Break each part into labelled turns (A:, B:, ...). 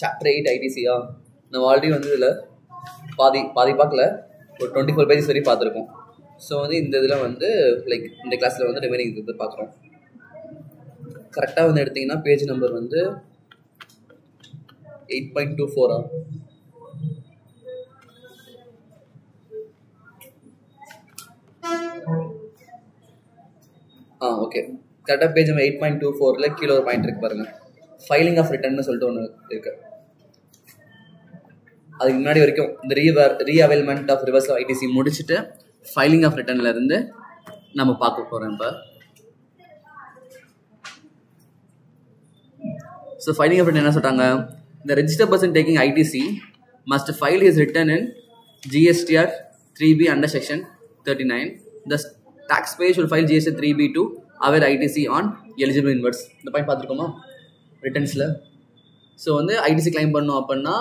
A: Chapter 8 ஐடிசியா நம்ம already வந்து இதில் பாதி பார்க்கல, ஒரு 24 பேஜஸ் வரையும் பார்த்துருக்கோம். ஸோ வந்து இந்த இதில் வந்து லைக் இந்த கிளாஸில் வந்து ரிமைனிங் இது பார்க்குறோம். கரெக்டாக வந்து எடுத்திங்கன்னா பேஜ் நம்பர் வந்து 8.24 ஓகே. கரெக்டாக பேஜ் நம்பர் 8.24 கீழே ஒரு பாயிண்ட் இருக்கு பாருங்கள், ஃபைலிங் ஆஃப் ரிட்டர்ன்னு சொல்லிட்டு ஒன்று இருக்கு. அதுக்கு முன்னாடி வரைக்கும் இந்த ரீஅவைல்மெண்ட் ஆஃப் ரிவர்ஸ் ஐடிசி முடிச்சுட்டு ஃபைலிங் ஆஃப் ரிட்டர்ன்ல இருந்து நம்ம பார்க்க போகிறோம் இப்போ. ஸோ ஃபைலிங் ஆஃப் ரிட்டர்ன் என்ன சொல்கிறாங்க, the registered person taking ITC must file his return in GSTR 3B under section 39. The taxpayer should file GSTR 3B to avail ITC on eligible inverts. இந்த point பார்த்துருக்கோமா ரிட்டர்ன்ஸில். So வந்து ITC claim பண்ணோம் அப்படின்னா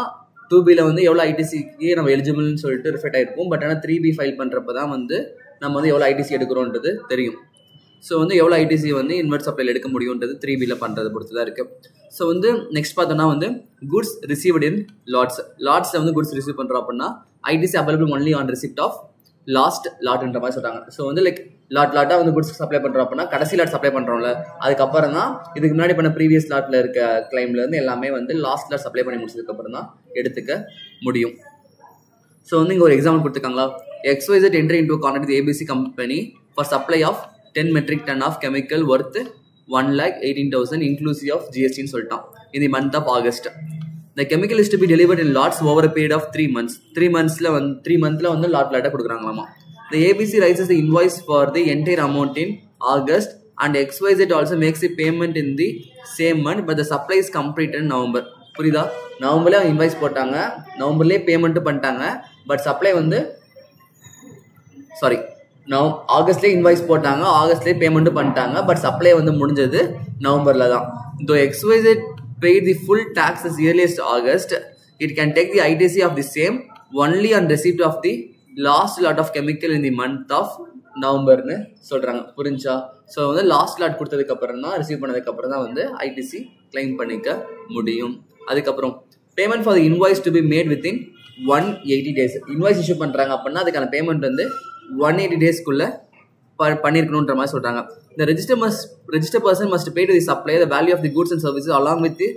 A: 2Bயில் வந்து எவ்வளோ ஐடிசிக்கு நம்ம எலிஜிபிள்னு சொல்லிட்டு ரிஃபெக்ட் ஆகிருக்கும். பட் ஆனால் 3B ஃபைல் பண்ணுறப்ப தான் வந்து நம்ம வந்து எவ்வளோ ஐடிசி எடுக்கிறோன்றது தெரியும். ஸோ வந்து எவ்வளோ ஐடிசி வந்து இன்வெர்ட் சப்ளைல எடுக்க முடியுன்றது 3Bயில் பண்ணுறது பொறுத்து தான் இருக்குது. ஸோ வந்து நெக்ஸ்ட் பார்த்தோன்னா வந்து குட்ஸ் ரிசீவ்டு இன் லாட்ஸில் வந்து குட்ஸ் ரிசீவ் பண்ணுறோம் அப்படின்னா ITC available only on receipt of last லாட்ன்ற மாதிரி சொல்கிறாங்க. ஸோ வந்து லைக் லாட்டாக வந்து குட்ஸ் சப்ளை பண்ணுறோம் அப்படின்னா கடைசி லாட் சப்ளை பண்ணுறோம்ல, அதுக்கப்புறம் தான் இதுக்கு முன்னாடி பண்ண ப்ரீவியஸ் லாட்டில் இருக்க கிளைம்லேருந்து எல்லாமே வந்து லாஸ்ட் லாட் சப்ளை பண்ணி முடிச்சதுக்கப்புறம் தான் எடுத்துக்க முடியும். ஸோ வந்து இங்கே ஒரு எக்ஸாம்பிள் கொடுத்துருக்காங்களா, XYZ entry into a contract with ABC company for supply of 10 metric ton of chemical worth 1,18,000 inclusive of GST ன்னு சொல்லிட்டான் in the month of August. The chemical is to be delivered in lots over a period of 3 months. 3 monthsல வந்து லாட்டாக கொடுக்குறாங்களாமா. The ABC raises the invoice for the entire amount in August and XYZ also makes the payment in the same month, but the supply is completed in November. புரியுதா, நவம்பர்லேயே invoice போட்டாங்க, நவம்பர்லேயே payment பண்ணிட்டாங்க, but supply வந்து ஆகஸ்ட்லேயே invoice போட்டாங்க, ஆகஸ்ட்லேயே payment பண்ணிட்டாங்க, but supply வந்து முடிஞ்சது நவம்பரில் தான். Though XYZ paid the full tax as early as August, it can take the ITC of the same only on receipt of the last lot of chemical in the month of நவம்பர்னு சொல்கிறாங்க. புரிஞ்சா? So வந்து last lot கொடுத்ததுக்கப்புறம் தான், receive பண்ணதுக்கப்புறம் தான் வந்து ITC claim பண்ணிக்க முடியும். அதுக்கப்புறம் payment for the invoice to be made within 180 days. Invoice issue பண்ணுறாங்க அப்படின்னா அதுக்கான பேமெண்ட் வந்து 180 daysக்குள்ளே பண்ணியிருக்கணுன்ற மாதிரி சொல்கிறாங்க. The registered person must pay to the supplier the value of the goods and services along with the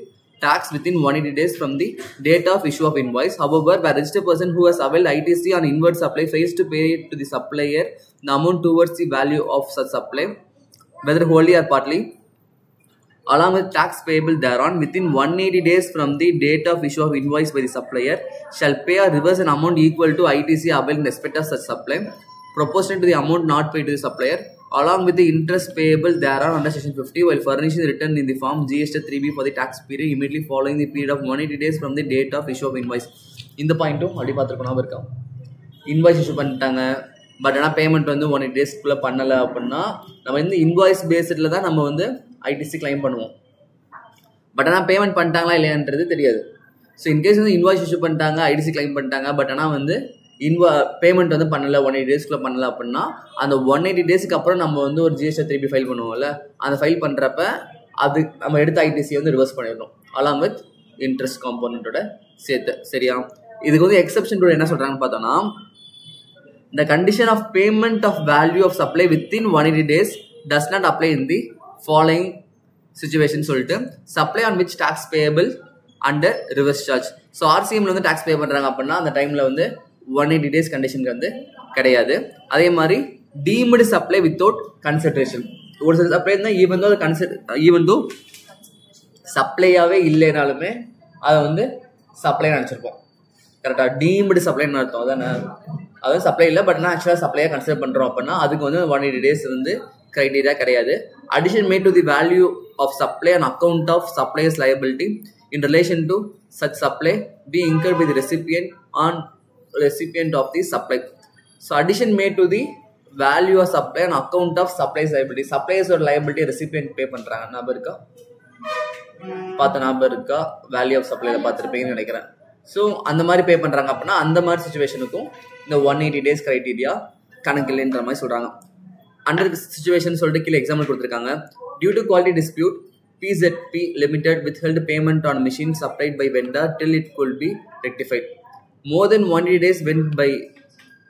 A: tax within 180 days from the date of issue of invoice. However, where registered person who has availed ITC on inward supply fails to pay to the supplier the amount towards the value of such supply, whether wholly or partly, along with tax payable thereon within 180 days from the date of issue of invoice by the supplier, shall pay or reverse an amount equal to ITC availed in respect of such supply, proportionate to the amount not paid to the supplier, along with the interest payable thereon under section 50, while furnishing the return in the form GST 3B for the tax period immediately following the period of 180 days from the date of issue of invoice. இந்த பாயிண்ட்டும் அப்படி பார்த்துருக்கணும் இருக்கா, invoice issue பண்ணிட்டாங்க, but ஆனால் payment வந்து 180 daysக்குள்ளே பண்ணலை அப்படின்னா நம்ம வந்து இன்வாய்ஸ் பேஸ்டில் தான் நம்ம வந்து ஐடிசி கிளைம் பண்ணுவோம். பட் ஆனால் பேமெண்ட் பண்ணிட்டாங்களா இல்லையான்றது தெரியாது. ஸோ இன்கேஸ் வந்து இன்வாய்ஸ் இஷ்யூ பண்ணிட்டாங்க, ஐடிசி கிளைம் பண்ணிட்டாங்க, பட் ஆனால் வந்து பேமெண்ட் வந்து பண்ணலை, 180 daysக்குள்ளே பண்ணலை அப்படின்னா அந்த 180 daysக்கு அப்புறம் நம்ம வந்து ஒரு GST 3B ஃபைல் பண்ணுவோம்ல, அந்த ஃபைல் பண்ணுறப்ப அது நம்ம எடுத்த ஐடிசி வந்து ரிவர்ஸ் பண்ணிடணும் அலாங் வித் இன்ட்ரெஸ்ட் காம்போனண்ட்டோட சேர்த்து. சரியா? இதுக்கு வந்து எக்ஸப்ஷன் கூட என்ன சொல்கிறாங்கன்னு பார்த்தோன்னா, the condition of payment of value of supply within 180 days does not apply in the following situation சொல்லிட்டு supply on which tax payable under reverse charge. So ஆர்சிஎம்ல வந்து tax pay பண்ணுறாங்க அப்படின்னா அந்த டைமில் வந்து 180 days கண்டிஷனுக்கு வந்து கிடையாது. அதே மாதிரி deemed supply without consideration, ஒரு சில சப்ளை தான் ஈவன் தோ சப்ளையாகவே இல்லைனாலுமே அதை வந்து சப்ளை நினச்சிருப்போம். கரெக்டாக டீம்டு சப்ளைன்னு அர்த்தம் அதானே, அதாவது சப்ளை இல்லை பட் நான் ஆக்சுவலாக சப்ளையாக கன்சிடர் பண்ணுறோம் அப்படின்னா அதுக்கு வந்து 180 days வந்து க்ரைட்டீரியா கிடையாது. Addition made to the value of supply and account of suppliers liability in relation to such supply be incurred by the recipient of the supply. So addition made to the value of supply and account of suppliers liability. Suppliers or liability recipient pay பண்றாங்க. ஞாபகம் இருக்கா? Value of சப்ளைல பார்த்துருப்பீங்கன்னு நினைக்கிறேன். So அந்த மாதிரி பே பண்ணுறாங்க அப்படின்னா அந்த மாதிரி சுச்சுவேஷனுக்கும் இந்த 180 days க்ரைட்டீரியா கணக்கு இல்லைன்ற மாதிரி சொல்கிறாங்க. அண்டர் சிச்சுவேஷன் சொல்லிட்டு கீழே எக்ஸாம்பிள் கொடுத்துருக்காங்க. Due to quality dispute PZP Limited withheld payment on machines supplied by vendor till it could be rectified. More than 180 days went by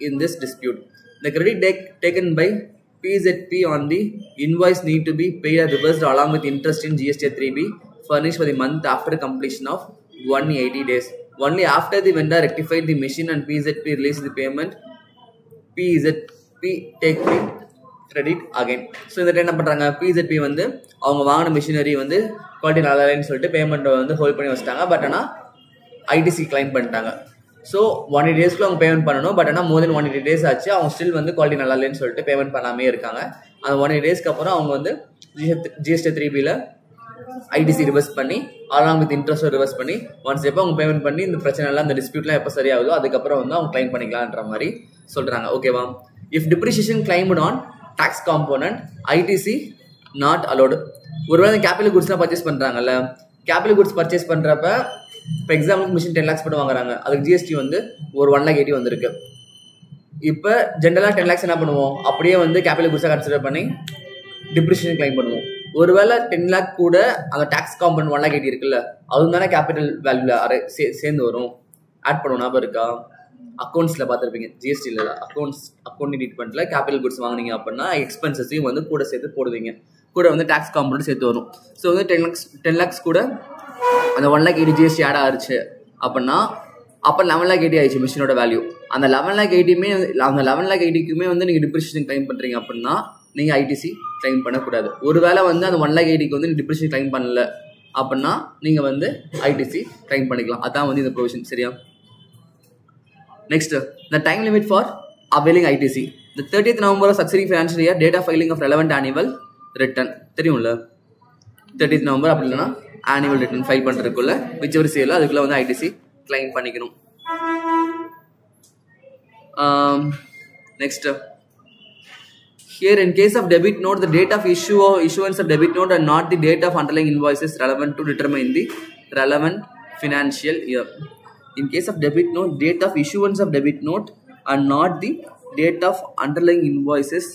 A: in this dispute. The credit taken by PZP on the invoice need to be paid or reversed along with interest in GST 3B furnished for the month after completion of 180 days. Only after the vendor rectified the machine and PZP released the payment, PZP take the credit again. So இந்த time என்ன பண்றாங்க, PZP வந்து அவங்க வாங்கின machinery வந்து quality நல்லா இல்லைன்னு சொல்லிட்டு பேமெண்ட்டை வந்து ஹோல்ட் பண்ணி வச்சிட்டாங்க. பட் ஆனால் ஐடிசி கிளைம் பண்ணிட்டாங்க. ஸோ 180 டேஸ்க்குள்ள அவங்க பேமெண்ட் பண்ணணும். பட் ஆனால் மோர் தென் 180 டேஸ் ஆச்சு, அவங்க ஸ்டில் வந்து குவாலிட்டி நல்லா இல்லைன்னு சொல்லிட்டு பேமெண்ட் பண்ணாமே இருக்காங்க. அந்த 180 டேஸ்க்கு அப்புறம் அவங்க வந்து GST 3Bல ஐடிசி ரிவர்ஸ் பண்ணி அலாங் வித் இன்ட்ரெஸ்ட் ரிவர்ஸ் பண்ணி ஒன்ஸ் எப்போ அவங்க பேமெண்ட் பண்ணி இந்த பிரச்சனை எல்லாம் இந்த டிஸ்பியூட்லாம் எப்போ சரியாகுதோ அதுக்கப்புறம் வந்து அவங்க கிளைம் பண்ணிக்கலான்ற மாதிரி சொல்றாங்க. ஓகேவா? If depreciation claimed on tax component ITC not allowed. ஒருவேளை கேபிட்டல் குட்ஸ்லாம் பர்ச்சேஸ் பண்றாங்கல்ல, கேபிட்டல் குட்ஸ் பர்ச்சேஸ் பண்றப்ப இப்போ எக்ஸாம்பிள் மிஷின் 10 lakhs போட்டு வாங்குறாங்க, அதுக்கு ஜிஎஸ்டி வந்து ஒரு 1,80,000 வந்திருக்கு. இப்போ ஜென்ரலாக 10 lakhs என்ன பண்ணுவோம், அப்படியே வந்து கேபிட்டல் குட்ஸாக கன்சிடர் பண்ணி டிப்ரிசியேஷன் கிளைம் பண்ணுவோம். ஒருவேளை 10 lakh கூட அந்த டாக்ஸ் காம்பவுண்ட் 1,80,000 இருக்குல்ல, அதுவும் தானே கேபிட்டல் வேல்யூல சேர்ந்து வரும். ஆட் பண்ணுவோம். ஞாபகம் இருக்கா? அக்கௌண்ட்ஸில் பார்த்துருப்பீங்க, ஜிஎஸ்டியில் அக்கௌண்ட் ட்ரீட்மெண்ட்டில் கேபிட்டல் குட்ஸ் வாங்கினீங்க அப்படின்னா எக்ஸ்பென்சஸையும் வந்து கூட சேர்த்து போடுவீங்க, கூட வந்து டாக்ஸ் காம்பவுண்ட் சேர்த்து வரும். ஸோ வந்து 10 lakhs கூட அந்த 1,80,000 ஜிஎஸ்டி ஆட் ஆச்சு அப்படின்னா அப்போ 11,80,000 ஆயிடுச்சு மிஷினோட வேல்யூ. அந்த 11,80,000க்குமே வந்து நீங்கள் டிப்ரிசியேஷன் கிளைம் பண்ணுறீங்க அப்படின்னா நீங்கள் ஐடிசி கிளைம் பண்ணக்கூடாது. ஒருவேளை வந்து அந்த 1,80,000க்கு வந்து டிப்ரிசியேஷன் கிளைம் பண்ணல அப்படின்னா நீங்கள் வந்து ஐடிசி கிளைம் பண்ணிக்கலாம். அதான் வந்து இந்த ப்ரொவிஷன். சரியா? Next, the time limit for availing ITC. The 30th November of succeeding financial year, date of filing of relevant annual return. தெரியும்ல, 30th November அப்படி இல்லைன்னா annual return file பண்ணுறதுக்குள்ள whichever Salem அதுக்குள்ள வந்து ஐடிசி கிளைம் பண்ணிக்கணும். Next, here in case of debit note, the date of issuance of debit note and not the date of underlying invoices relevant to determine the relevant financial year. In case of debit note, date of issuance of debit note and not the date of underlying invoices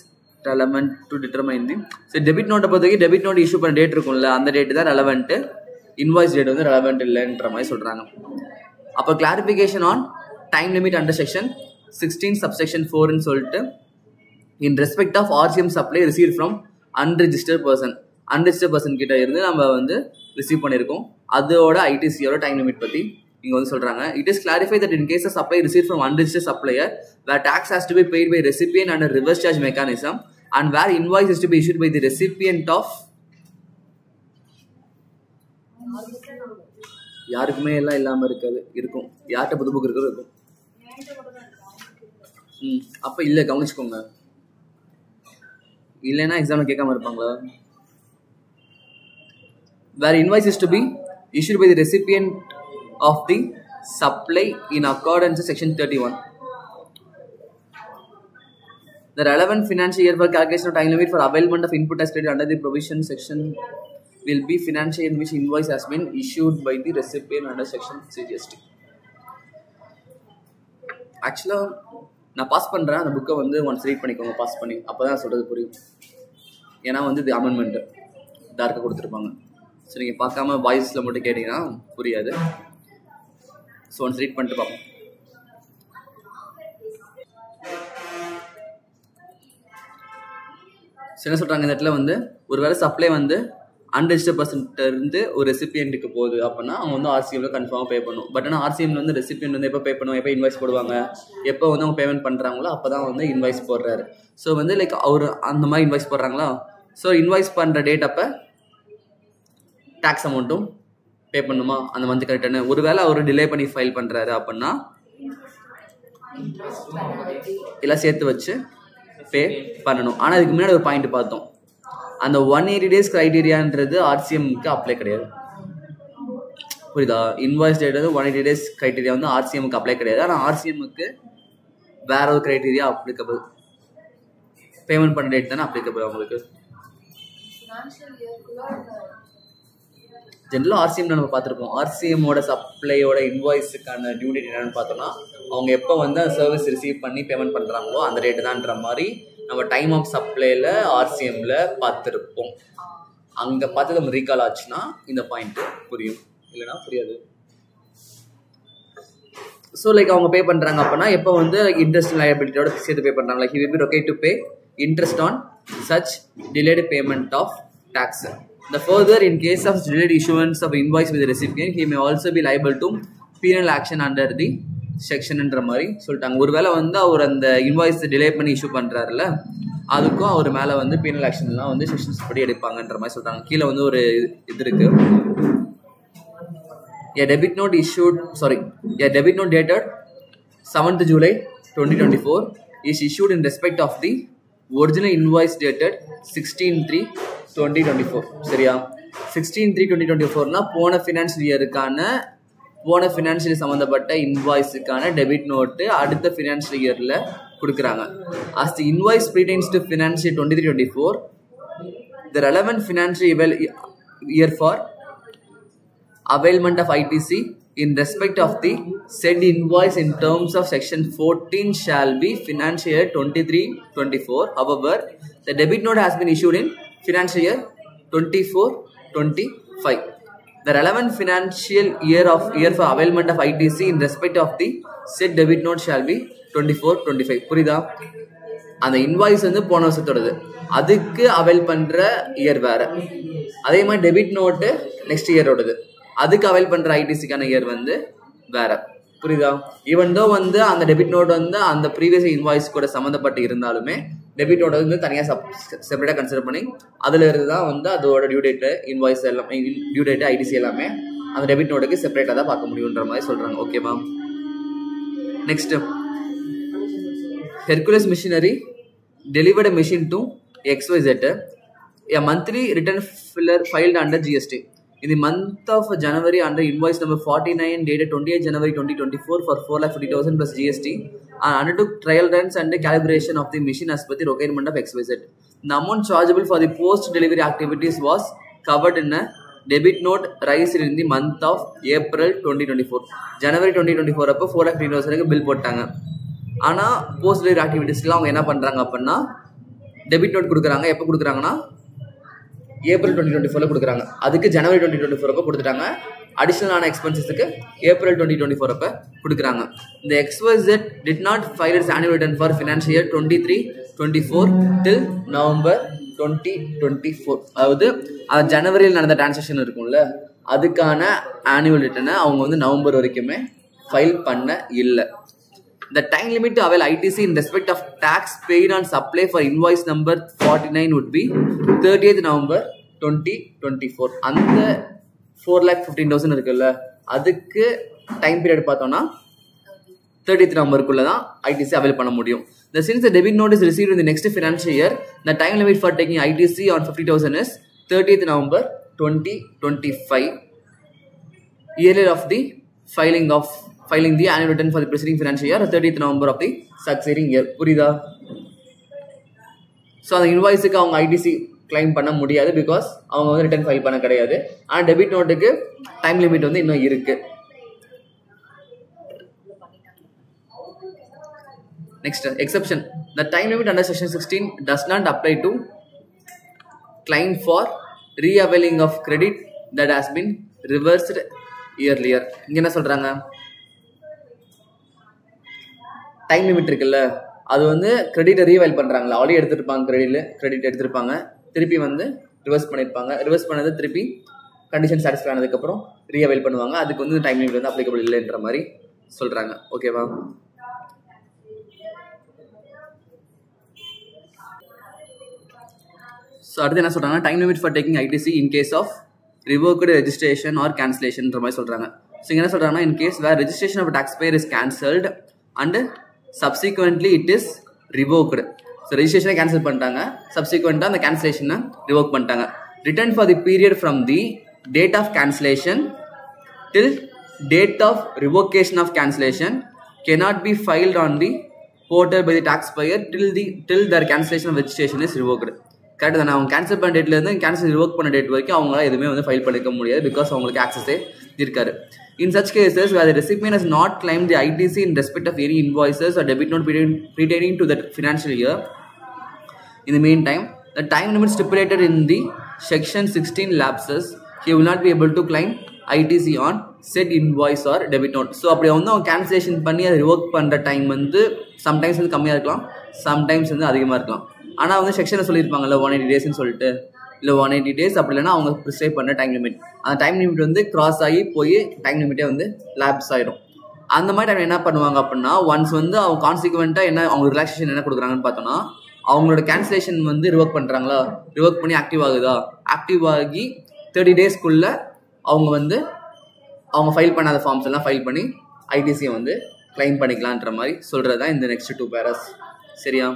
A: relevant to determine the. So debit note பொறுத்தவரைக்கும் debit note issue பண்ண date இருக்கும்ல, அந்த date தான் relevant, invoice date வந்து relevant இல்லைன்ற மாதிரி சொல்றாங்க. அப்போ clarification on time limit under section 16 subsection 4 ன்னு சொல்லிட்டு in respect of RCM supply received from unregistered person கிட்ட இருந்து நம்ம வந்து ரிசீவ் பண்ணியிருக்கோம். அதோட ஐடிசியோட டைம் லிமிட் பற்றி இங்கே வந்து சொல்கிறாங்க. It is clarified that in case of supply received from unregistered supplier where tax has to be paid by recipient under reverse charge mechanism and where invoice is to be issued by the recipient of யாருக்குமே எல்லாம் இல்லாமல் இருக்காது, இருக்கும். யார்கிட்ட புது book இருக்கிறது இருக்கும். அப்போ இல்லை, கவனிச்சுக்கோங்க. இல்லைன்னா எக்ஸாமில் கேட்காம இருப்பாங்களா? Where invoice is to be issued by the recipient of the supply in accordance with section 31. The relevant financial year for calculation of time limit for availment of input tax credit under the provision section will be financial year in which invoice has been issued by the recipient under section CGST. ஆக்சுவலாக நான் pass பண்ணுறேன், அந்த புக்கை வந்து once read பண்ணிக்கோங்க, pass பண்ணி, அப்போ தான் சொல்கிறது புரியும். ஏன்னா வந்து இது அமெண்ட்மெண்ட்டு டார்க்காக கொடுத்துருப்பாங்க. ஸோ நீங்கள் பார்க்காம வாய்ஸில் மட்டும் கேட்டிங்கன்னா புரியாது. ஸோ ஒன்ஸ் ரீட் பண்ணிட்டு பார்ப்போம். என்ன சொல்கிறாங்க இந்த இடத்துல வந்து, ஒரு வேளை சப்ளை வந்து அன்ரெஜிஸ்டர்ட் பர்சன்ட் இருந்து ஒரு ரெசிபியன்ட்டுக்கு போகுது அப்படின்னா அவங்க வந்து ஆர்சிஎம்ல கன்ஃபார்மாக பே பண்ணும். பட் ஆனால் ஆர்சிஎம்ல வந்து ரெசிபியன்ட் வந்து எப்போ பே பண்ணுவோம், எப்போ இன்வாய்ஸ் போடுவாங்க, எப்போ வந்து அவங்க பேமெண்ட் பண்ணுறாங்களோ அப்போ தான் வந்து இன்வாய்ஸ் போடுறாரு. ஸோ வந்து லைக் அவர் அந்த மாதிரி இன்வாய்ஸ் போடுறாங்களா, ஸோ இன்வாய்ஸ் பண்ணுற டேட் அப்போ டேக்ஸ் அமௌண்ட்டும் பே பண்ணுமா அந்த மந்த் கரெக்டானு. ஒருவேளை அவர் டிலே பண்ணி ஃபைல் பண்ணுறாரு அப்படின்னா எல்லாம் சேர்த்து வச்சு பே பண்ணணும். ஆனால் அதுக்கு முன்னாடி ஒரு பாயிண்ட் பார்த்தோம், அந்த 180 days கிரைட்டீரியான்றது ஆர்சிஎம்க்கு அப்ளை கிடையாது. புரியுதா? இன்வாய்ஸ் டேட் வந்து 180 days கிரைட்டீரியா வந்து ஆர்சிஎம்க்கு அப்ளை கிடையாது. ஆனால் ஆர்சிஎம்க்கு வேற ஒரு கிரைட்டீரியா அப்ளிகபிள். பேமெண்ட் பண்ண டேட் தானே அப்ளிகபிள் அவங்களுக்கு. ஜென்ரலாக ஆர்சிஎம் நம்ம பார்த்துருப்போம். ஆர்சிஎம்மோட சப்ளையோட இன்வாய்ஸுக்கான டியூ டேட் என்னன்னு பார்த்தோம்னா அவங்க எப்போ வந்து அந்த சர்வீஸ் ரிசீவ் பண்ணி பேமெண்ட் பண்ணுறாங்களோ அந்த ரேட்டு தான்ன்ற மாதிரி நம்ம டைம் ஆஃப் சப்ளைல ஆர்சிஎம்ல பார்த்துருப்போம். அங்கே பார்த்து நம்ம ரீகால் ஆச்சுன்னா இந்த பாயிண்ட் புரியும், இல்லைனா புரியாது. ஸோ லைக் அவங்க பே பண்ணுறாங்க அப்படின்னா எப்போ வந்து இன்ட்ரெஸ்ட் லைபிலிட்டியோட சேர்த்து பே பண்ணுறாங்க. Like he will be required to pay interest on such delayed payment of tax. The further, in case of delayed issuance of invoice with the recipient, he may also be liable to penal action under the செக்ஷன்ன்ற மாதிரி சொல்லிட்டாங்க. ஒருவேளை வந்து அவர் அந்த invoice delay பண்ணி issue பண்ணுறாருல, அதுக்கும் அவர் மேலே வந்து penal ஆக்ஷன்லாம் வந்து செக்ஷன்ஸ் படி எடுப்பாங்கன்ற மாதிரி சொல்கிறாங்க. கீழே வந்து ஒரு இது இருக்குது. A debit note dated 7th July 2024 is issued in respect of the original invoice dated 16/3/2024. சரியா? 16/3/2024னா போன ஃபினான்ஷியல் சம்மந்தப்பட்ட இன்வாய்ஸுக்கான டெபிட் நோட்டு அடுத்த ஃபினான்ஷியல் இயரில் கொடுக்குறாங்க. As the invoice pertains to financial 23-24, the relevant financial year for availment of ITC in respect of the said invoice in terms of section 14 shall be financial year 23-24. However, the debit note has been issued in financial year 24-25. The relevant financial year for availment of ITC in respect of the said debit note shall be 24-25. புரியுதா? அந்த invoice வந்து போன வருஷத்தோடது, அதுக்கு avail பண்ணுற year வேற. அதே மாதிரி debit note next இயரோடது, அதுக்கு அவைல் பண்ணுற ஐடிசிக்கான இயர் வந்து வேற. புரியுதா? ஈவன் தோ வந்து அந்த டெபிட் நோட் வந்து அந்த ப்ரீவியஸ் இன்வாய்ஸ் கூட சம்மந்தப்பட்டு இருந்தாலுமே டெபிட் நோட் வந்து தனியாக செப்பரேட்டாக கன்சிடர் பண்ணி அதில் இருந்து தான் வந்து அதோட டியூ டேட்டு இன்வாய்ஸ் எல்லாமே டியூ டேட்டு ஐடிசி எல்லாமே அந்த டெபிட் நோட்டுக்கு செப்பரேட்டாக தான் பார்க்க முடியுன்ற மாதிரி சொல்கிறாங்க. ஓகேவா? Next, Hercules Machinery delivered a machine to XYZ. A monthly return filed under GST. In the month of January, under invoice number 49 dated 28 January 2024 for 4,50,000 plus GST, and undertook trial runs and calibration of the machine as per the requirement of XYZ. The amount chargeable for the post-delivery activities was covered in a debit note raised in the month of April 2024. January 2024 அப்போ 4,50,000 bill போட்டாங்க. ஆனால் post delivery ஆக்டிவிட்டீஸ்லாம் அவங்க என்ன பண்ணுறாங்க அப்படின்னா debit note கொடுக்குறாங்க. எப்போ கொடுக்குறாங்கன்னா ஏப்ரல் 2024 கொடுக்குறாங்க. அதுக்கு ஜனவரி 2024 அப்போ கொடுத்துட்டாங்க. அடிஷ்னலான எக்ஸ்பென்சஸுக்கு ஏப்ரல் 2024 அப்போ கொடுக்குறாங்க. இந்த XYZ did not file its annual return for financial year 23-24 till November 2024. அதாவது ஜனவரியில் நடந்த டிரான்சாக்ஷன் இருக்கும்ல, அதுக்கான ஆனுவல் ரிட்டர்னை அவங்க வந்து நவம்பர் வரைக்குமே ஃபைல் பண்ண இல்லை. The time limit to avail ITC in respect of tax paid on supply for invoice number 49 would be 30th November 2024. அந்த 4,15,000 இருக்குல்ல, அதுக்கு டைம் பீரியட் பார்த்தோம்னா 30th November தான் ITC அவைல் பண்ண முடியும். Since the debit note is received in the next financial year, the time limit for taking ITC on 50,000 is 30th November 2025, year of the filing the annual return for the preceding financial year, 30th November of the succeeding year. புரியுதா? So அந்த இன்வாய்ஸுக்கு அவங்க ITC claim பண்ண முடியாது, because அவங்க வந்து return file பண்ண கிடையாது. ஆனால் டெபிட் நோட்டுக்கு டைம் லிமிட் வந்து இன்னும் இருக்கு. Next, exception. The time limit under section 16 does not apply to claim for re-availing of credit that has been reversed earlier. இங்க என்ன சொல்றாங்க? டைம் லிமிட் இருக்குல்ல, அது வந்து கிரெடிட்டை ரீவைல் பண்ணுறாங்களா, ஆல்ரெடி எடுத்துருப்பாங்க, கிரெடிட் எடுத்திருப்பாங்க, திருப்பி வந்து ரிவர்ஸ் பண்ணியிருப்பாங்க, ரிவர்ஸ் பண்ணது திருப்பி கண்டிஷன் சாட்டிஸ்ஃபை ஆனதுக்கப்புறம் ரீஅவைல் பண்ணுவாங்க. அதுக்கு வந்து டைம் லிமிட் வந்து அப்ளிகபிள் இல்லைன்ற மாதிரி சொல்கிறாங்க. ஓகேவா? ஸோ அடுத்து என்ன சொல்கிறாங்க? Time limit for taking ITC in case of revoked registration or கேன்சலேஷன்ற மாதிரி சொல்கிறாங்க. ஸோ இங்கே என்ன சொல்கிறாங்கன்னா, in case where registration of tax payer is cancelled and subsequently it is revoked. So registration cancel பண்ணிட்டாங்க, subsequently அந்த cancellation revoke பண்ணிட்டாங்க. Return for the period from the date of cancellation till date of revocation of cancellation cannot be filed on the portal by the taxpayer till their cancellation of registration is revoked. Correct தானே? அவங்க cancel பண்ண டேட்லேருந்து cancel revoke பண்ண date வரைக்கும் அவங்களால எதுவுமே வந்து file பண்ணிக்க முடியாது, பிகாஸ் அவங்களுக்கு ஆக்சஸே இருக்காரு. In such cases, where the recipient has not claimed the ITC in respect of any invoices or debit note pertaining to that financial year, in the meantime, the time limit stipulated in the section 16 lapses, he will not be able to claim ITC on said invoice or debit note. So அப்படி வந்து அவங்க cancellation பண்ணி அதை rework பண்ணுற time வந்து sometimes வந்து கம்மியாக இருக்கலாம், சம்டைம்ஸ் வந்து அதிகமாக இருக்கலாம். ஆனால் வந்து செக்ஷனில் சொல்லியிருப்பாங்கல்ல 180 டேஸ்ன்னு சொல்லிட்டு, இல்லை 180 டேஸ் அப்படி இல்லைன்னா அவங்க ப்ரிஸ்கிரைப் பண்ண டைம் லிமிட், அந்த டைம் லிமிட் வந்து கிராஸ் ஆகி போய் டைம் லிமிட்டே வந்து லேப்ஸ் ஆகிடும். அந்த மாதிரி டைம் என்ன பண்ணுவாங்க அப்படின்னா, ஒன்ஸ் வந்து அவங்க கான்சிக்வெண்ட்டாக என்ன அவங்க ரிலாக்ஸேஷன் என்ன கொடுக்குறாங்கன்னு பார்த்தோன்னா, அவங்களோட கேன்சலேஷன் வந்து ரிவர்க் பண்ணுறாங்களா, ரிவர்க் பண்ணி ஆக்டிவ் ஆகுதா, ஆக்டிவ் ஆகி 30 டேஸ்க்குள்ளே அவங்க வந்து அவங்க ஃபைல் பண்ணாத ஃபார்ம்ஸ் எல்லாம் ஃபைல் பண்ணி ஐடிசியை வந்து கிளைம் பண்ணிக்கலான்ற மாதிரி சொல்கிறது தான் இந்த நெக்ஸ்ட் 2 பேராஸ். சரியா?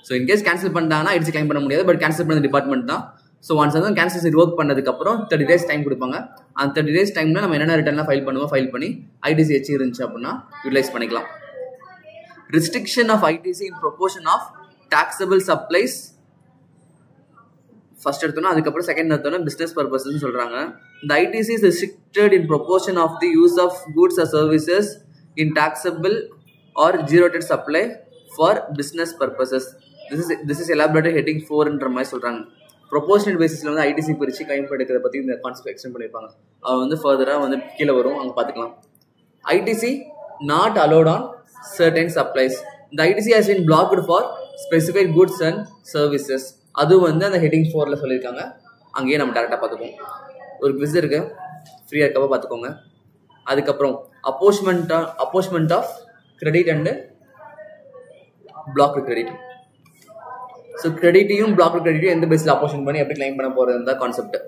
A: ஸோ இன்கேஸ் கேன்சல் பண்ணிட்டாங்கன்னா ஐடிசி கிளைம் பண்ண முடியாது, பட் கேன்சல் பண்ண டிபார்ட்மெண்ட் தான். ஸோ ஒன்ஸ் வந்து கேன்சலேஷன் ரிவர்க் பண்ணதுக்கப்புறம் 30 டேஸ் டைம் கொடுப்பாங்க. அந்த 30 டேஸ் டைமில் நம்ம என்னென்ன ரிட்டர்ன்லாம் ஃபைல் பண்ணுவோம், ஃபைல் பண்ணி ஐடிசி வச்சு இருந்துச்சு அப்படின்னா யூட்டிலைஸ் பண்ணிக்கலாம். Restriction of ITC in proportion of taxable supplies. First எடுத்தோன்னா அதுக்கப்புறம் செகண்ட் எடுத்தோன்னா பிஸ்னஸ் பர்பஸ்ன்னு சொல்கிறாங்க. The ITC is restricted in proportion of the use of goods or services in taxable or zero-tax supply for business purposes. This is elaborated heading 4ன்ற மாதிரி சொல்கிறாங்க. Proportional பேசிஸில் வந்து ITC பிரித்து கைம் எடுக்கிறத பற்றி இந்த கான்செப்ட் எக்ஸ்டெண்ட் பண்ணியிருப்பாங்க. அது வந்து ஃபர்தராக வந்து கீழே வரும், அங்கே பார்த்துக்கலாம். ITC not allowed on certain supplies. The ITC has been blocked for specified goods and services. அது வந்து அந்த ஹெட்டிங் 4ல சொல்லியிருக்காங்க. அங்கேயே நம்ம டேரெக்டாக பார்த்துப்போம். ஒரு குவிஸ் இருக்கு, ஃப்ரீயாக இருக்கப்போ பார்த்துக்கோங்க. அதுக்கப்புறம் apportionment of credit and block credit. So கிரெடிட்டையும் பிளாக் கிரெடிட்டையும் எந்த பேஸில் அப்போஷன் பண்ணி எப்படி கிளைம் பண்ண போகிறது தான் கான்செப்ட்.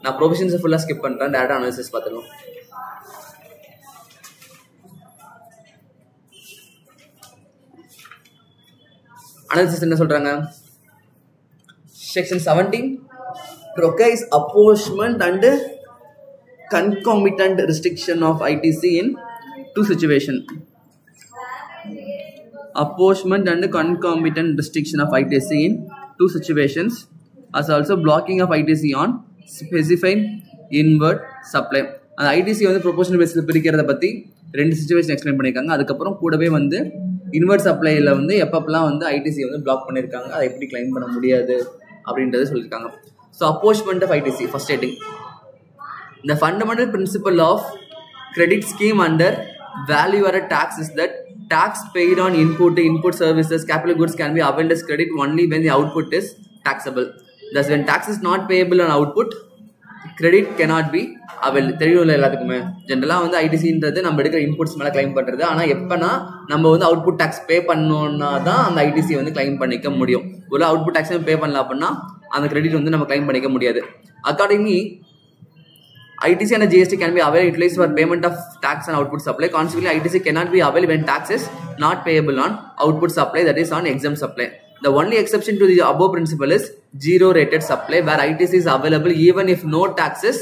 A: நான் ப்ரொவிஷன்ஸை ஃபுல்லாக ஸ்கிப் பண்ணுறேன், டேரக்டாக அனாலிசிஸ் பார்த்துக்கலாம். அனாலிசிஸ் என்ன சொல்றாங்க? Section 17 provides apportionment and concomitant restriction of ITC in 2 situations. Apportionment and concomitant restriction of ITC in 2 situations, as also blocking of ITC on specified inward supply. அந்த ITC வந்து proportional பேஸில் பிரிக்கிறத பற்றி 2 situation explain பண்ணியிருக்காங்க. அதுக்கப்புறம் கூடவே வந்து invert சப்ளையில் வந்து எப்பப்பெல்லாம் வந்து ஐடிசி வந்து பிளாக் பண்ணியிருக்காங்க, அதை எப்படி கிளைம் பண்ண முடியாது அப்படின்றத சொல்லியிருக்காங்க. So apportionment of ITC first heading. The fundamental principle of credit scheme under value-added tax is that tax paid on input services, capital goods can be availed as credit only when the output is taxable. Thus, when tax is not payable on output, credit cannot be availed. தெரியும் எல்லாத்துக்குமே ஜென்ரலாக வந்து ஐடிசின்றது நம்ம எடுக்கிற inputs மேலே claim பண்ணுறது. ஆனால் எப்போனா நம்ம வந்து அவுட்புட் டேக்ஸ் பே பண்ணோன்னா தான் அந்த ஐடிசி வந்து கிளைம் பண்ணிக்க முடியும். ஒரு அவுட்புட் டேக்ஸ் பே பண்ணல அப்படின்னா அந்த கிரெடிட் வந்து நம்ம கிளைம் பண்ணிக்க முடியாது. Accordingly ITC and GST can be availed utilized for payment of tax and output supply. Consequently, ITC cannot be availed when tax is not payable on output supply, that is on exempt supply. The only exception to the above principle is zero rated supply, where ITC is available even if no tax is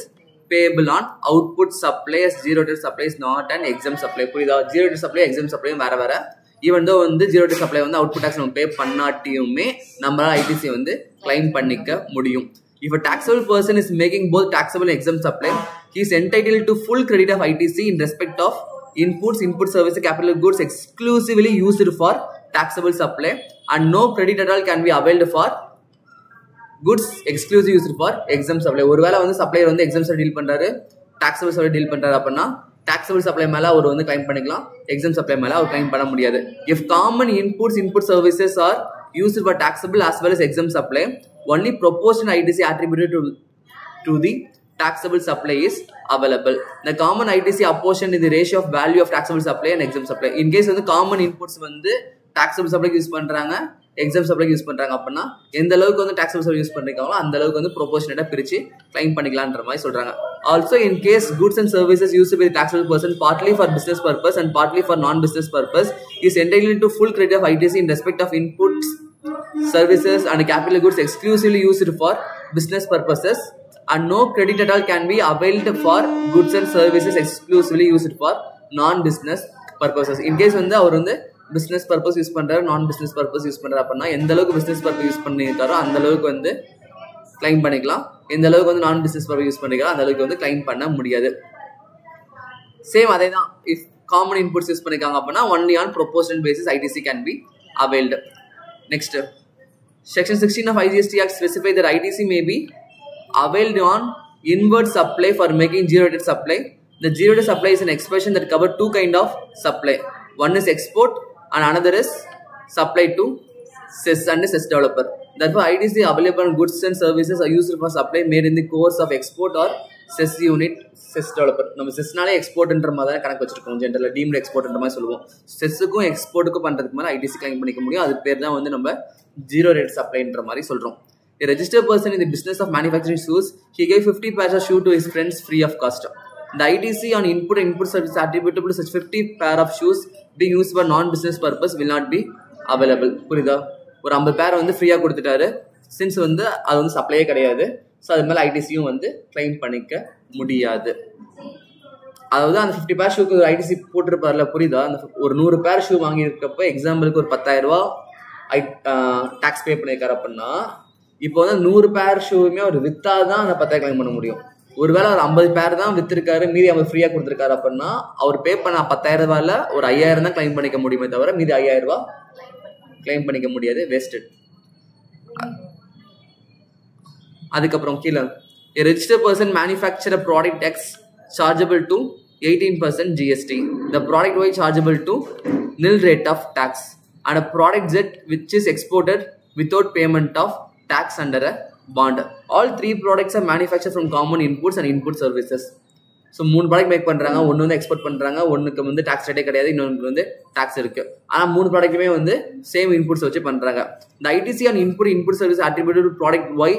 A: payable on output supply, as zero rated supply is not an exempt supply. புரியுதா? zero rated supply exempt supply வேற. Even though வந்து zero rated supply வந்து output tax நம்ம பே பண்ணாட்டியுமே நம்மளால ITC வந்து claim பண்ணிக்க முடியும். If a taxable person is making both taxable and exempt supply, he is entitled to full credit of ITC in respect of input service, capital goods exclusively used for taxable supply, and no credit at all can be availed for goods exclusively used for exempt supply. ஒருவேளை வந்து supplier வந்து exempt deal பண்றாரு, taxable supply deal பண்றாரு அப்படின்னா taxable supply மேல அவர் வந்து claim பண்ணிக்கலாம், exempt supply மேல அவர் கிளைம் பண்ண முடியாது. If common input services are used for taxable as well as exempt supply, only proportional ITC attributed to the taxable supply is available. The common ITC apportioned in the ratio of value of taxable supply and exempt supply. In case வந்து common inputs வந்து taxable supply use பண்றாங்க, exempt supply use பண்றாங்க அப்படின்னா எந்த அளவுக்கு வந்து taxable supply use பண்றீங்களோ அந்த அளவுக்கு வந்து proportionate பிரிச்சு கிளைம் பண்ணிக்கலாம்ன்ற மாதிரி சொல்றாங்க. Also, in case goods and services used by the taxable person partly for business purpose and partly for non-business purpose is entitled to full credit of ITC in respect of inputs, services and capital goods exclusively used for business purposes, and no credit at all can be availed for goods and services exclusively used for non-business purposes. In case வந்து அவர் வந்து business purpose use பண்றாரு, நான் business purpose use பண்றாரு அப்படின்னா எந்த அளவுக்கு business purpose use பண்ணிருக்காரோ அந்த அளவுக்கு வந்து கிளைம் பண்ணிக்கலாம், எந்த அளவுக்கு வந்து நான் business purpose யூஸ் பண்ணிருக்காரோ அந்த அளவுக்கு வந்து கிளைம் பண்ண முடியாது. சேம் அதே தான், இஃப் காமன் இன்புட்ஸ் யூஸ் பண்ணிருக்காங்க அப்படின்னா only on proportional basis ITC can be availed. Next, Section 16 of IGST Act specifies that ITC may be availed on inward supply for making zero rated supply. The zero rated supply is an expression that covers two kind of supply. One is export and another is supply to CES and CES developer. Therefore, ITC available goods and services are used for supply made in the course of export or CES unit CES developer. நம்ம CESனாலே எக்ஸ்போர்ட்ன்ற மாதிரி தான் கணக்கு வச்சிருக்கோம். ஜெனரலா deemed எக்ஸ்போர்ட்ன்ற மாதிரி சொல்லுவோம். CESக்கும் எக்ஸ்போர்ட்டுக்கும் பண்றதுக்கு மேல ITC கிளைம் பண்ணிக்க முடியும். அது பேர் தான் வந்து நம்ம ஜீரோ ரேட் சப்ளைன்ற மாதிரி சொல்றோம். A registered person in the business of manufacturing shoes, he gave 50 pairs of shoe to his friends free of cost. The ITC on input and input service attributable to such 50 pair of shoes being used for non-business purpose will not be available. புரியுதா? ஒரு 50 பேர் வந்து ஃப்ரீயா கொடுத்துட்டாரு. Since வந்து அது வந்து சப்ளையே கிடையாது. ஸோ அது மேலே ஐடிசியும் வந்து கிளைம் பண்ணிக்க முடியாது. அதாவது அந்த 50 பேர் ஷூக்கு ஐடிசி போட்டிருப்பார்ல, புரியுதா? அந்த ஒரு 100 பேர் ஷூ வாங்கியிருக்கப்ப எக்ஸாம்பிளுக்கு ஒரு 10,000 ரூபா டாக்ஸ் பே பண்ணியிருக்காரு அப்படின்னா, இப்போ வந்து 100 பேர் ஷூவுமே அவர் வித்தாதான் அந்த 10,000 கிளைம் பண்ண முடியும். ஒருவேளை அவர் 50 பேர் தான் வித்திருக்காரு, மீதி அவர் ஃப்ரீயா கொடுத்துருக்காரு அப்படின்னா அவர் பே பண்ண 10,000 ரூபாயில ஒரு 5,000 தான் கிளைம் பண்ணிக்க முடியுமே தவிர மீதி 5,000 ரூபாய் கிளைம் பண்ணிக்க முடியாது, வேஸ்டட். அதுக்கப்புறம் கீழே a registered person manufacture a product X chargeable to 18% GST. The product Y chargeable to nil rate of tax, and a product Z which is exported without payment of tax under a bond. All three products are manufactured from common inputs and input services. So 3 product make பண்ணுறாங்க, ஒன்று வந்து export பண்ணுறாங்க, ஒன்றுக்கு வந்து tax ரேட்டே கிடையாது, இன்னொன்று வந்து tax இருக்குது. ஆனால் 3 ப்ராடக்ட்டுமே வந்து சேம் இன்புட்ஸ் வச்சு பண்ணுறாங்க. The ITC on input service attributed to product Y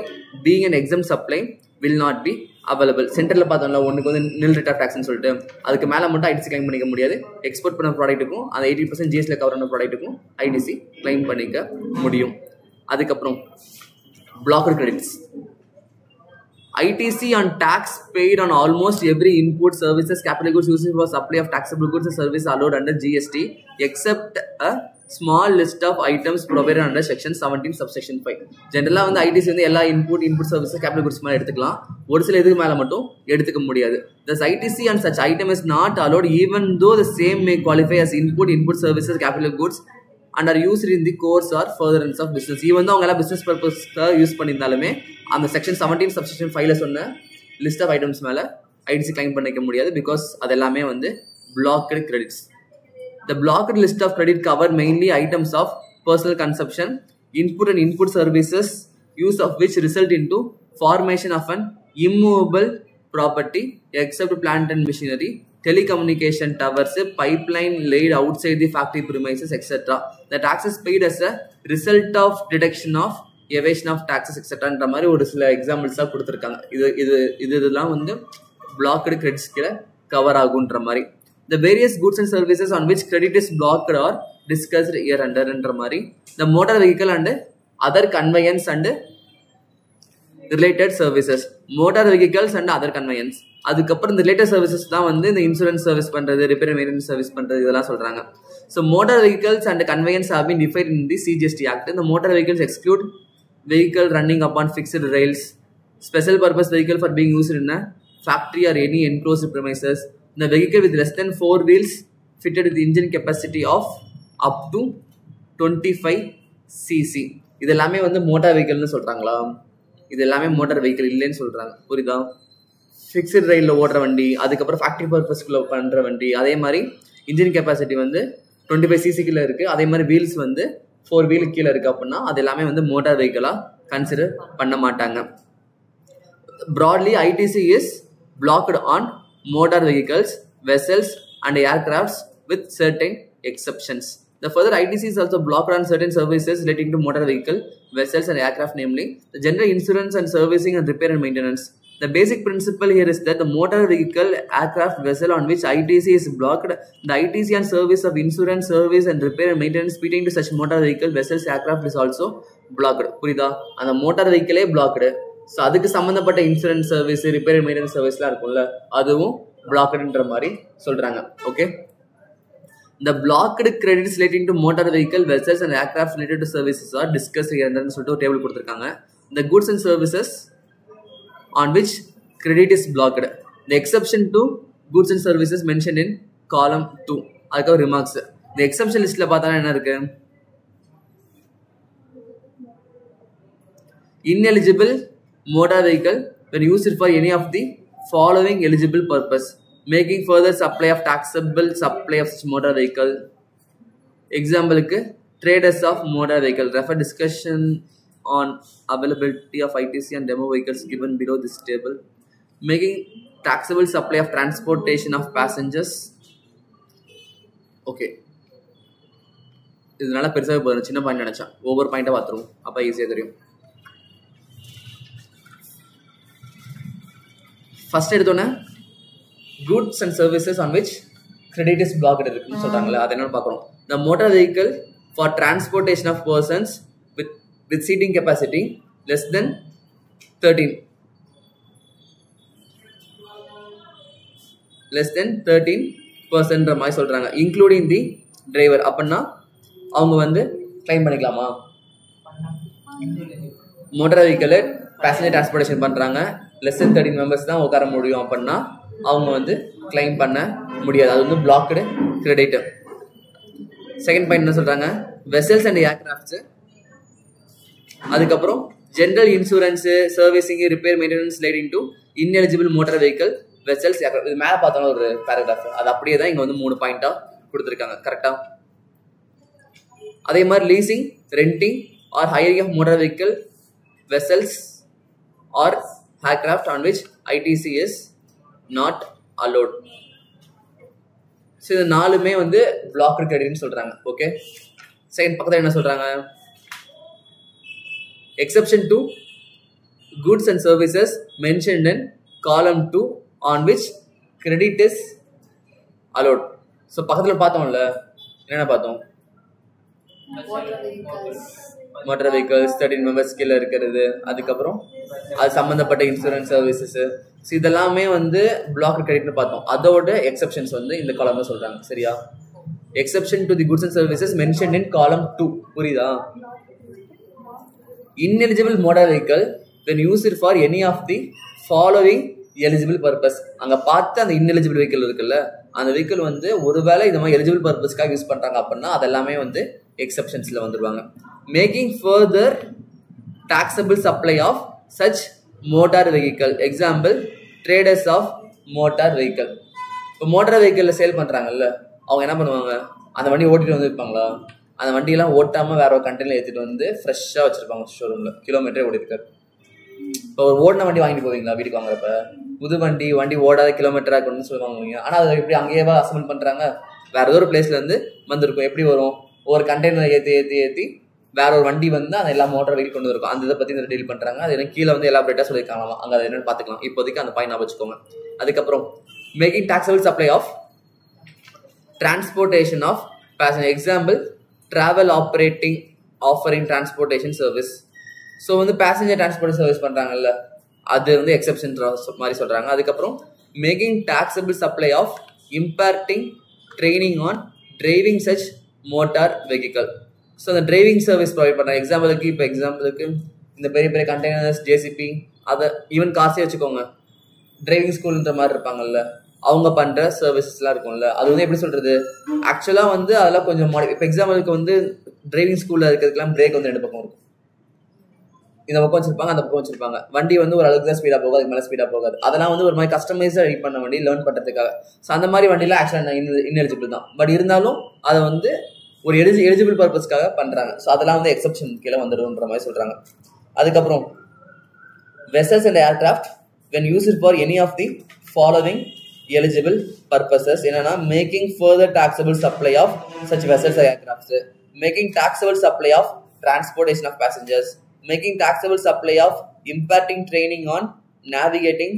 A: being an exempt supply will not be available. சென்டரில் பார்த்தோம்ல, ஒன்றுக்கு வந்து நில் ரேட் ஆஃப் டாக்ஸ்னு சொல்லிட்டு அதுக்கு மேலே மட்டும் ஐடிசி கிளைம் பண்ணிக்க முடியாது. எக்ஸ்போர்ட் பண்ண ப்ராடக்ட்டுக்கும் அந்த 80% ஜிஎஸ்டியில் கவர் பண்ண ப்ராடக்ட்டுக்கும் ஐடிசி கிளைம் பண்ணிக்க முடியும். அதுக்கப்புறம் blogger credits. ITC on tax paid on almost every input services capital goods used for supply of taxable goods and services allowed under GST except a small list of items provided under section 17 subsection 5. ஜெனரலா வந்து ITC வந்து எல்லா input services capital goods மேல எடுத்துக்கலாம், ஒரு சில இதுக்கு மேல மட்டும் எடுத்துக்க முடியாது. Thus ITC on such item is not allowed even though the same may qualify as input services capital goods and are used in the course or furtherance of business. Even though அவங்க எல்லாம் business பர்பஸ்க்கு use பண்ணியிருந்தாலுமே அந்த section 17 subsection 5ல சொன்ன list of items மேலே ITC claim பண்ணிக்க முடியாது, because அது எல்லாமே வந்து blocked credits. The blocked list of credit cover mainly items of personal consumption, input and input services, use of which result into formation of an immovable property except plant and machinery, telecommunication towers, pipeline laid outside the factory premises, etc. The taxes paid as a result of deduction of evasion of taxes, etc. என்ற மாதிரி ஒரு சில எக்ஸாம்பிள்ஸாக கொடுத்துருக்காங்க. இதெல்லாம் வந்து blocked credits கீழே cover ஆகுன்ற மாதிரி. The various goods and services on which credit is blocked are discussed here under என்ற மாதிரி. The motor vehicle and other conveyance and related services. Motor vehicles and other conveyance. அதுக்கப்புறம் இந்த related services தான் வந்து இந்த insurance service பண்ணுறது, repair maintenance service பண்ணுறது, இதெல்லாம் சொல்கிறாங்க. So motor vehicles and conveyance have been defined in the CGST Act. இந்த motor vehicles exclude vehicle running upon fixed rails, special purpose vehicle for being used in a factory or any enclosed premises, the vehicle with less than 4 wheels fitted with engine capacity of up to 25 cc. இது எல்லாமே வந்து motor வெஹிக்கல்னு சொல்கிறாங்களா? இது எல்லாமே motor vehicle இல்லைன்னு சொல்கிறாங்க, புரியுதா? Fixed ரயிலில் ஓடுற வண்டி, அதுக்கப்புறம் ஃபேக்ட்ரி பர்பஸ்க்குள்ள பண்ணுற வண்டி, அதே மாதிரி இன்ஜின் கெப்பாசிட்டி வந்து 25 cc இருக்குது, அதே மாதிரி வீல்ஸ் வந்து 4 வீலுக்கு கீழே இருக்குது அப்படின்னா அது எல்லாமே வந்து மோட்டார் வெஹிக்கிளாக கன்சிடர் பண்ண மாட்டாங்க. Broadly, ITC is blocked on motor vehicles, vessels and aircrafts with certain exceptions. The further ITC is also blocked on certain services relating to motor vehicle, vessels and aircraft, namely the general insurance and servicing and repair and maintenance. The basic principle here is that the motor vehicle, aircraft, vessel on which ITC is blocked, the ITC and service of insurance, service and repair and maintenance pertaining to such motor vehicle, vessels, aircraft is also blocked. புரியுதா? அந்த motor வெஹிக்கிளே blocked. So அதுக்கு சம்மந்தப்பட்ட insurance service, repair and maintenance சர்வீஸ்லாம் இருக்கும்ல, அதுவும் பிளாக்டுன்ற மாதிரி சொல்கிறாங்க. Okay, the blocked credits relating to motor vehicle, vessels and aircraft related to services are discussed here ன்னு சொல்லிட்டு ஒரு டேபிள் கொடுத்துருக்காங்க. The goods and services on which credit is blocked. The exception to goods and services mentioned in column 2. அதுக்கு remarks. The exception listல பார்த்தா என்ன இருக்கு? Ineligible motor vehicle, when used for any of the following eligible purpose, making further supply of taxable supply of such motor vehicle. Example, traders of motor vehicle. Refer discussion on availability of ITC and demo vehicles given below this table. Making taxable supply of transportation of passengers. Okay. இதனால பெருசாக போதும், சின்ன point நினச்சேன், ஒவ்வொரு பாயிண்டாக பார்த்துருவோம், அப்போ ஈஸியாக தெரியும். ஃபர்ஸ்ட் எடுத்தோன்னே goods and services on which credit is blocked இருக்குன்னு சொல்கிறாங்களே, அது என்னென்னு பார்க்குறோம். The motor vehicle for transportation of persons with seating capacity less than 13% மாதிரி சொல்கிறாங்க, இன்க்ளூடிங் தி டிரைவர். அப்படின்னா அவங்க வந்து கிளைம் பண்ணிக்கலாமா? மோட்டார் வெஹிக்கிள் பேசஞ்சர் டிரான்ஸ்போர்ட்டேஷன் பண்ணுறாங்க, லெஸ் தென் 13 மெம்பர்ஸ் தான் உட்கார முடியும் அப்படின்னா அவங்க வந்து கிளைம் பண்ண முடியாது. அது வந்து பிளாக்டு கிரெடிட். செகண்ட் பாயிண்ட் என்ன சொல்கிறாங்க? வெசல்ஸ் அண்ட் ஏர்கிராஃப்ட்ஸு, அதுக்கப்புறம் general insurance, servicing, repair, maintenance relating to ineligible motor vehicle, vessels, aircraft. இது மேலே பார்த்தோன்னா ஒரு பேராகிராஃப், அது அப்படியே தான் இங்கே வந்து 3 பாயிண்ட்டாக கொடுத்துருக்காங்க. கரெக்டாக? அதே மாதிரி leasing, renting or hiring of motor vehicle, vessels or aircraft on which ITC is not allowed. So இது 4மே வந்து பிளாக்டு கிரெடிட்னு சொல்கிறாங்க. ஓகே, செகண்ட் பக்கத்தில் என்ன சொல்கிறாங்க? Exception to goods and services mentioned in column 2 on which credit is allowed. So பக்கத்தில் பார்த்தோம்ல, என்னென்ன பார்த்தோம்? மோட்டார் வெஹிக்கிள்ஸ் 13 மெம்பர்ஸ் கீழே இருக்கிறது, அதுக்கப்புறம் அது சம்மந்தப்பட்ட இன்சூரன்ஸ் சர்வீசஸ், ஸோ இதெல்லாமே வந்து பிளாக் கிரெடிட்னு பார்த்தோம். அதோட எக்ஸப்ஷன்ஸ் வந்து இந்த காலம் தான் சொல்கிறாங்க. சரியா? Exception to the goods and services mention in காலம் 2. புரியுதா? ineligible motor vehicle when used for any of the following eligible purpose. அங்கே பார்த்து அந்த ineligible vehicle இருக்குல்ல, அந்த வெஹிக்கிள் வந்து ஒருவேளை இந்த மாதிரி எலிஜிபிள் பர்பஸ்க்காக யூஸ் பண்ணுறாங்க அப்படின்னா அதெல்லாமே வந்து எக்ஸப்ஷன்ஸில் வந்துடுவாங்க. Making further taxable supply of such motor vehicle. Example, traders of motor vehicle. இப்போ மோட்டார் வெஹிக்கிளில் சேல் பண்ணுறாங்கல்ல, அவங்க என்ன பண்ணுவாங்க? அந்த வண்டி ஓட்டிட்டு வந்து இருப்பாங்களா? அந்த வண்டியெல்லாம் ஓட்டாமல் வேற ஒரு கண்டெய்னர் ஏற்றிட்டு வந்து ஃப்ரெஷ்ஷாக வச்சுருப்பாங்க ஷோரூமில், கிலோமீட்டரே ஓடி இருக்காரு. இப்போ ஒரு ஓடின வண்டி வாங்கிட்டு போவீங்களா வீட்டுக்கு வாங்குறப்ப? புது வண்டி ஓடாத கிலோமீட்டராக இருக்குன்னு சொல்லுவாங்க. ஆனால் அதை எப்படி அங்கேயேவா அசம்பிள் பண்ணுறாங்க? வேற ஏதோ ஒரு பிளேஸ்லேருந்து வந்திருக்கும். எப்படி வரும்? ஒரு கண்டெய்னர் ஏற்றி வேற ஒரு வண்டி வந்து அந்த எல்லா மோட்டார் வெஹிக்கிள் கொண்டு இருக்கும். அந்த இதை பற்றி டீல் பண்ணுறாங்க. அது எனக்கு கீழே வந்து எலாபரேட்டாக சொல்லியிருக்காங்களாம். அங்கே அதை என்னென்னு பார்த்துக்கலாம். இப்போதைக்கு அந்த பாயிண்ட் வச்சுக்கோங்க. அதுக்கப்புறம் making taxable supply of transportation of passenger. Example, travel offering transportation service. So வந்து பேசஞ்சர் டிரான்ஸ்போர்ட் சர்வீஸ் பண்ணுறாங்கல்ல, அது வந்து எக்ஸப்ஷன் மாதிரி சொல்கிறாங்க. அதுக்கப்புறம் making taxable supply of imparting training on driving such motor vehicle. So அந்த டிரைவிங் சர்வீஸ் ப்ரொவைட் பண்ணுறாங்க. எக்ஸாம்பிளுக்கு இந்த பெரிய பெரிய கண்டெய்னர்ஸ், ஜேசிபி, அதை ஈவன் காசே வச்சுக்கோங்க, டிரைவிங் ஸ்கூல்ன்ற மாதிரி இருப்பாங்கல்ல, அவங்க பண்ணுற சர்வீசஸ்லாம் இருக்கும்ல, அது வந்து எப்படி சொல்கிறது? ஆக்சுவலாக வந்து அதெல்லாம் கொஞ்சம் இப்போ எக்ஸாம்பிளுக்கு வந்து டிரைவிங் ஸ்கூலில் இருக்கிறதுக்கெல்லாம் பிரேக் வந்து 2 பக்கம் இருக்கும். இந்த பக்கம் வச்சிருப்பாங்க, அந்த பக்கம் வச்சிருப்பாங்க. வண்டி வந்து ஒரு அளவுக்கு தான் ஸ்பீடாக போகாது, அதுக்கு மேலே ஸ்பீடாக போகாது. அதெல்லாம் வந்து ஒரு மாதிரி கஸ்டமைஸாக ரெடி பண்ண வண்டி, லேர்ன் பண்ணுறதுக்காக. ஸோ அந்த மாதிரி வண்டிலாம் ஆக்சுவலாக இன்எலிஜிபிள் தான். பட் இருந்தாலும் அதை வந்து ஒரு எலிஜிபிள் பர்பஸ்க்காக பண்ணுறாங்க. ஸோ அதெல்லாம் வந்து எக்ஸப்ஷன் கீழே வந்துடும்ன்ற மாதிரி சொல்கிறாங்க. அதுக்கப்புறம் vessels and aircraft when used for any of the following eligible purposes. என்னன்னா making further taxable supply of such vessels or aircrafts, making taxable supply of transportation of passengers, making taxable supply of imparting training on navigating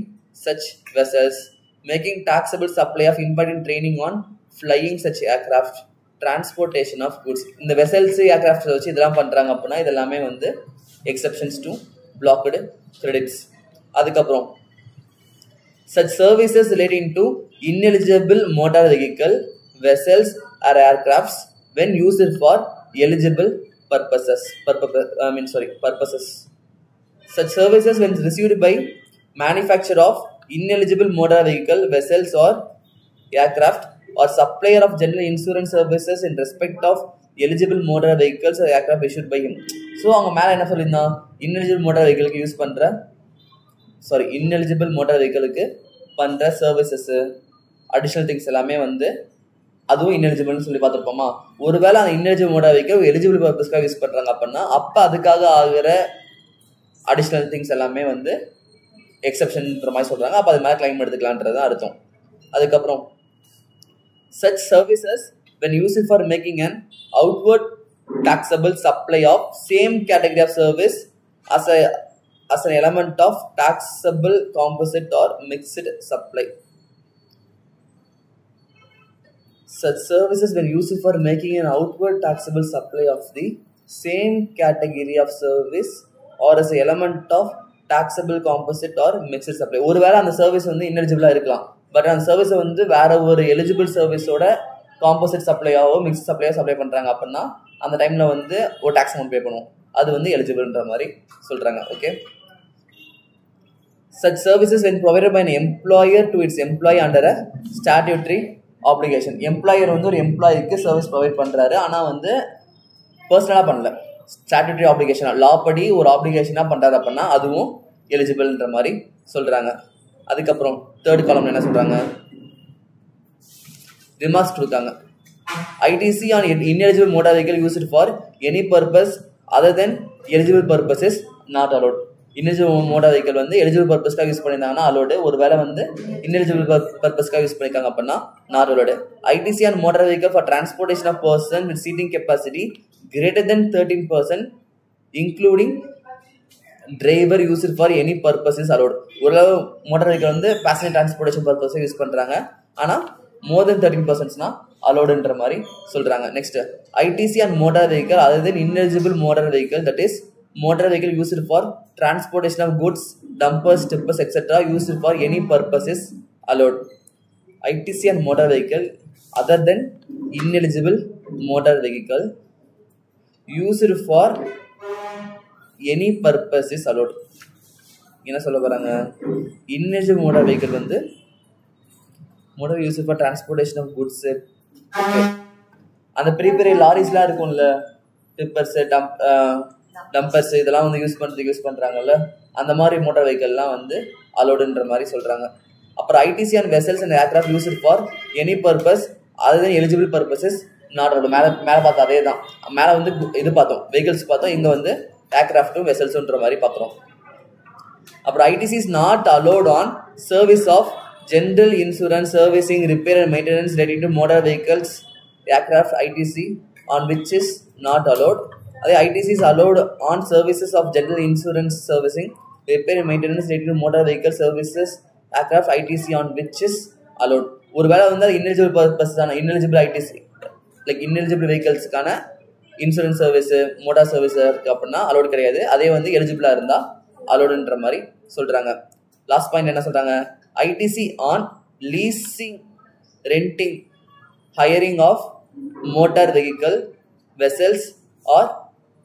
A: such vessels, making taxable supply of imparting training on flying such aircraft, transportation of goods. இந்த vessels aircraft வச்சு இதெல்லாம் பண்ணுறாங்க அப்படின்னா இதெல்லாமே வந்து exceptions to blocked credits. அதுக்கப்புறம் such services relating to ineligible motor vehicle, vessels or aircrafts when used for eligible purposes. Such services when received by manufacturer of ineligible motor vehicle, vessels or aircraft or supplier of general insurance services in respect of eligible motor vehicles or aircraft issued by him. So அவங்க மேலே என்ன சொல்லியிருந்தா, ineligible motor vehicle use பண்ணுற ineligible motor vehicle-க்கு பண்ற services additional things எல்லாமே வந்து அதுவும் ineligible சொல்லி பார்த்துருப்போமா. ஒருவேளை அந்த ineligible motor vehicle எலிஜிபிள் பர்பஸ்க்காக யூஸ் பண்றாங்க அப்படின்னா அப்ப அதுக்காக ஆகிற அடிஷனல் திங்ஸ் எல்லாமே வந்து எக்ஸெப்ஷன்ன்ற மாதிரி சொல்றாங்க. அப்ப அது மேலே கிளைம் எடுத்துக்கலான்றது அர்த்தம். அதுக்கப்புறம் such services when used for making an outward taxable supply of same category of service as an element of taxable composite or mixed supply. Such services when used for making an outward taxable supply of the same category of service or as an element of taxable composite or mixed supply. ஒருவேளை அந்த service வந்து ineligible இருக்கலாம், but அந்த சர்வீஸை வந்து வேற ஒரு eligible சர்வீஸோட composite சப்ளையாவோ mix சப்ளையோ supply பண்றாங்க அப்படின்னா அந்த டைம்ல வந்து ஒரு டாக்ஸ் அமௌண்ட் பே பண்ணுவோம், அது வந்து எலிஜிபிள்ன்ற மாதிரி சொல்றாங்க. Okay. Such services when provided by an employer to its employee under a statutory obligation. Employer வந்து ஒரு எம்ப்ளாயிக்கு சர்வீஸ் ப்ரொவைட் பண்றாரு, ஆனா வந்து பர்சனலா பண்ணல, ஸ்டாட்யூட்டரி ஆப்ளிகேஷனா லா படி ஒரு ஆப்ளிகேஷனா பண்றாரு அப்படின்னா அதுவும் எலிஜிபிள்ன்ற மாதிரி சொல்றாங்க. அதுக்கப்புறம் தேர்ட் காலம்ல என்ன சொல்றாங்க, ரிமார்க்ஸ் கொடுத்தாங்க. ITC on ineligible motor vehicle used for any purpose other than eligible purpose is not allowed. ineligible motor vehicle வந்து eligible purpose-க்காக யூஸ் பண்ணிருந்தாங்கன்னா allowed, ஒருவேளை வந்து ineligible purpose-க்காக யூஸ் பண்ணிருக்காங்க அப்படின்னா not allowed. ITC on motor vehicle for transportation of person with seating capacity greater than 13% including driver used for any purpose is allowed. ஒரு motor vehicle வந்து passenger transportation purpose use பண்றாங்க, ஆனா more than 13%னா allowedன்ற மாதிரி சொல்றாங்க. Next ITC and motor vehicle other than ineligible motor vehicle, that is motor vehicle used for transportation of goods, dumpers, tippers, etc. used for any purpose is allowed. ITC and motor vehicle other than ineligible motor vehicle used for any purpose is allowed. என்ன சொல்ல போறாங்க, ineligible motor vehicle வந்து motor used for transportation of goods, அந்த பெரிய பெரிய லாரிஸ்லாம் இருக்கும்ல, tippers, டம்பர்ஸ், இதெல்லாம் வந்து யூஸ் பண்றாங்கல்ல, அந்த மாதிரி மோட்டார் வெஹிக்கிள்லாம் வந்து அலோடுன்ற மாதிரி சொல்றாங்க. அப்புறம் ITC and vessels and aircraft used for any purpose other than eligible purposes not allowed. மேலே பார்த்தா அதே தான், மேலே வந்து இது பார்த்தோம் வெஹிக்கிள்ஸ் பார்த்தோம், இங்க வந்து ஏர்கிராஃப்டும் வெசல்ஸ்ன்ற மாதிரி பார்க்குறோம். அப்புறம் ITC is not allowed on service of general insurance, servicing, repair and maintenance relating to motor vehicles, aircraft, ITC on which is not allowed. அதே ITC is allowed on services of general insurance, servicing, repair and maintenance relating to motor vehicle services, aircraft, ITC on which is allowed. ஒருவேளை வந்து ineligible purpose தான, ineligible ITC like ineligible vehiclesக்கான insurance service, motor service இருக்கு அப்படின்னா allowed கிடையாது, அதே வந்து எலிஜிபிளா இருந்தா அலோடுன்ற மாதிரி சொல்றாங்க. லாஸ்ட் பாயிண்ட் என்ன சொல்றாங்க, ITC on leasing, renting, hiring of motor vehicle, vessels or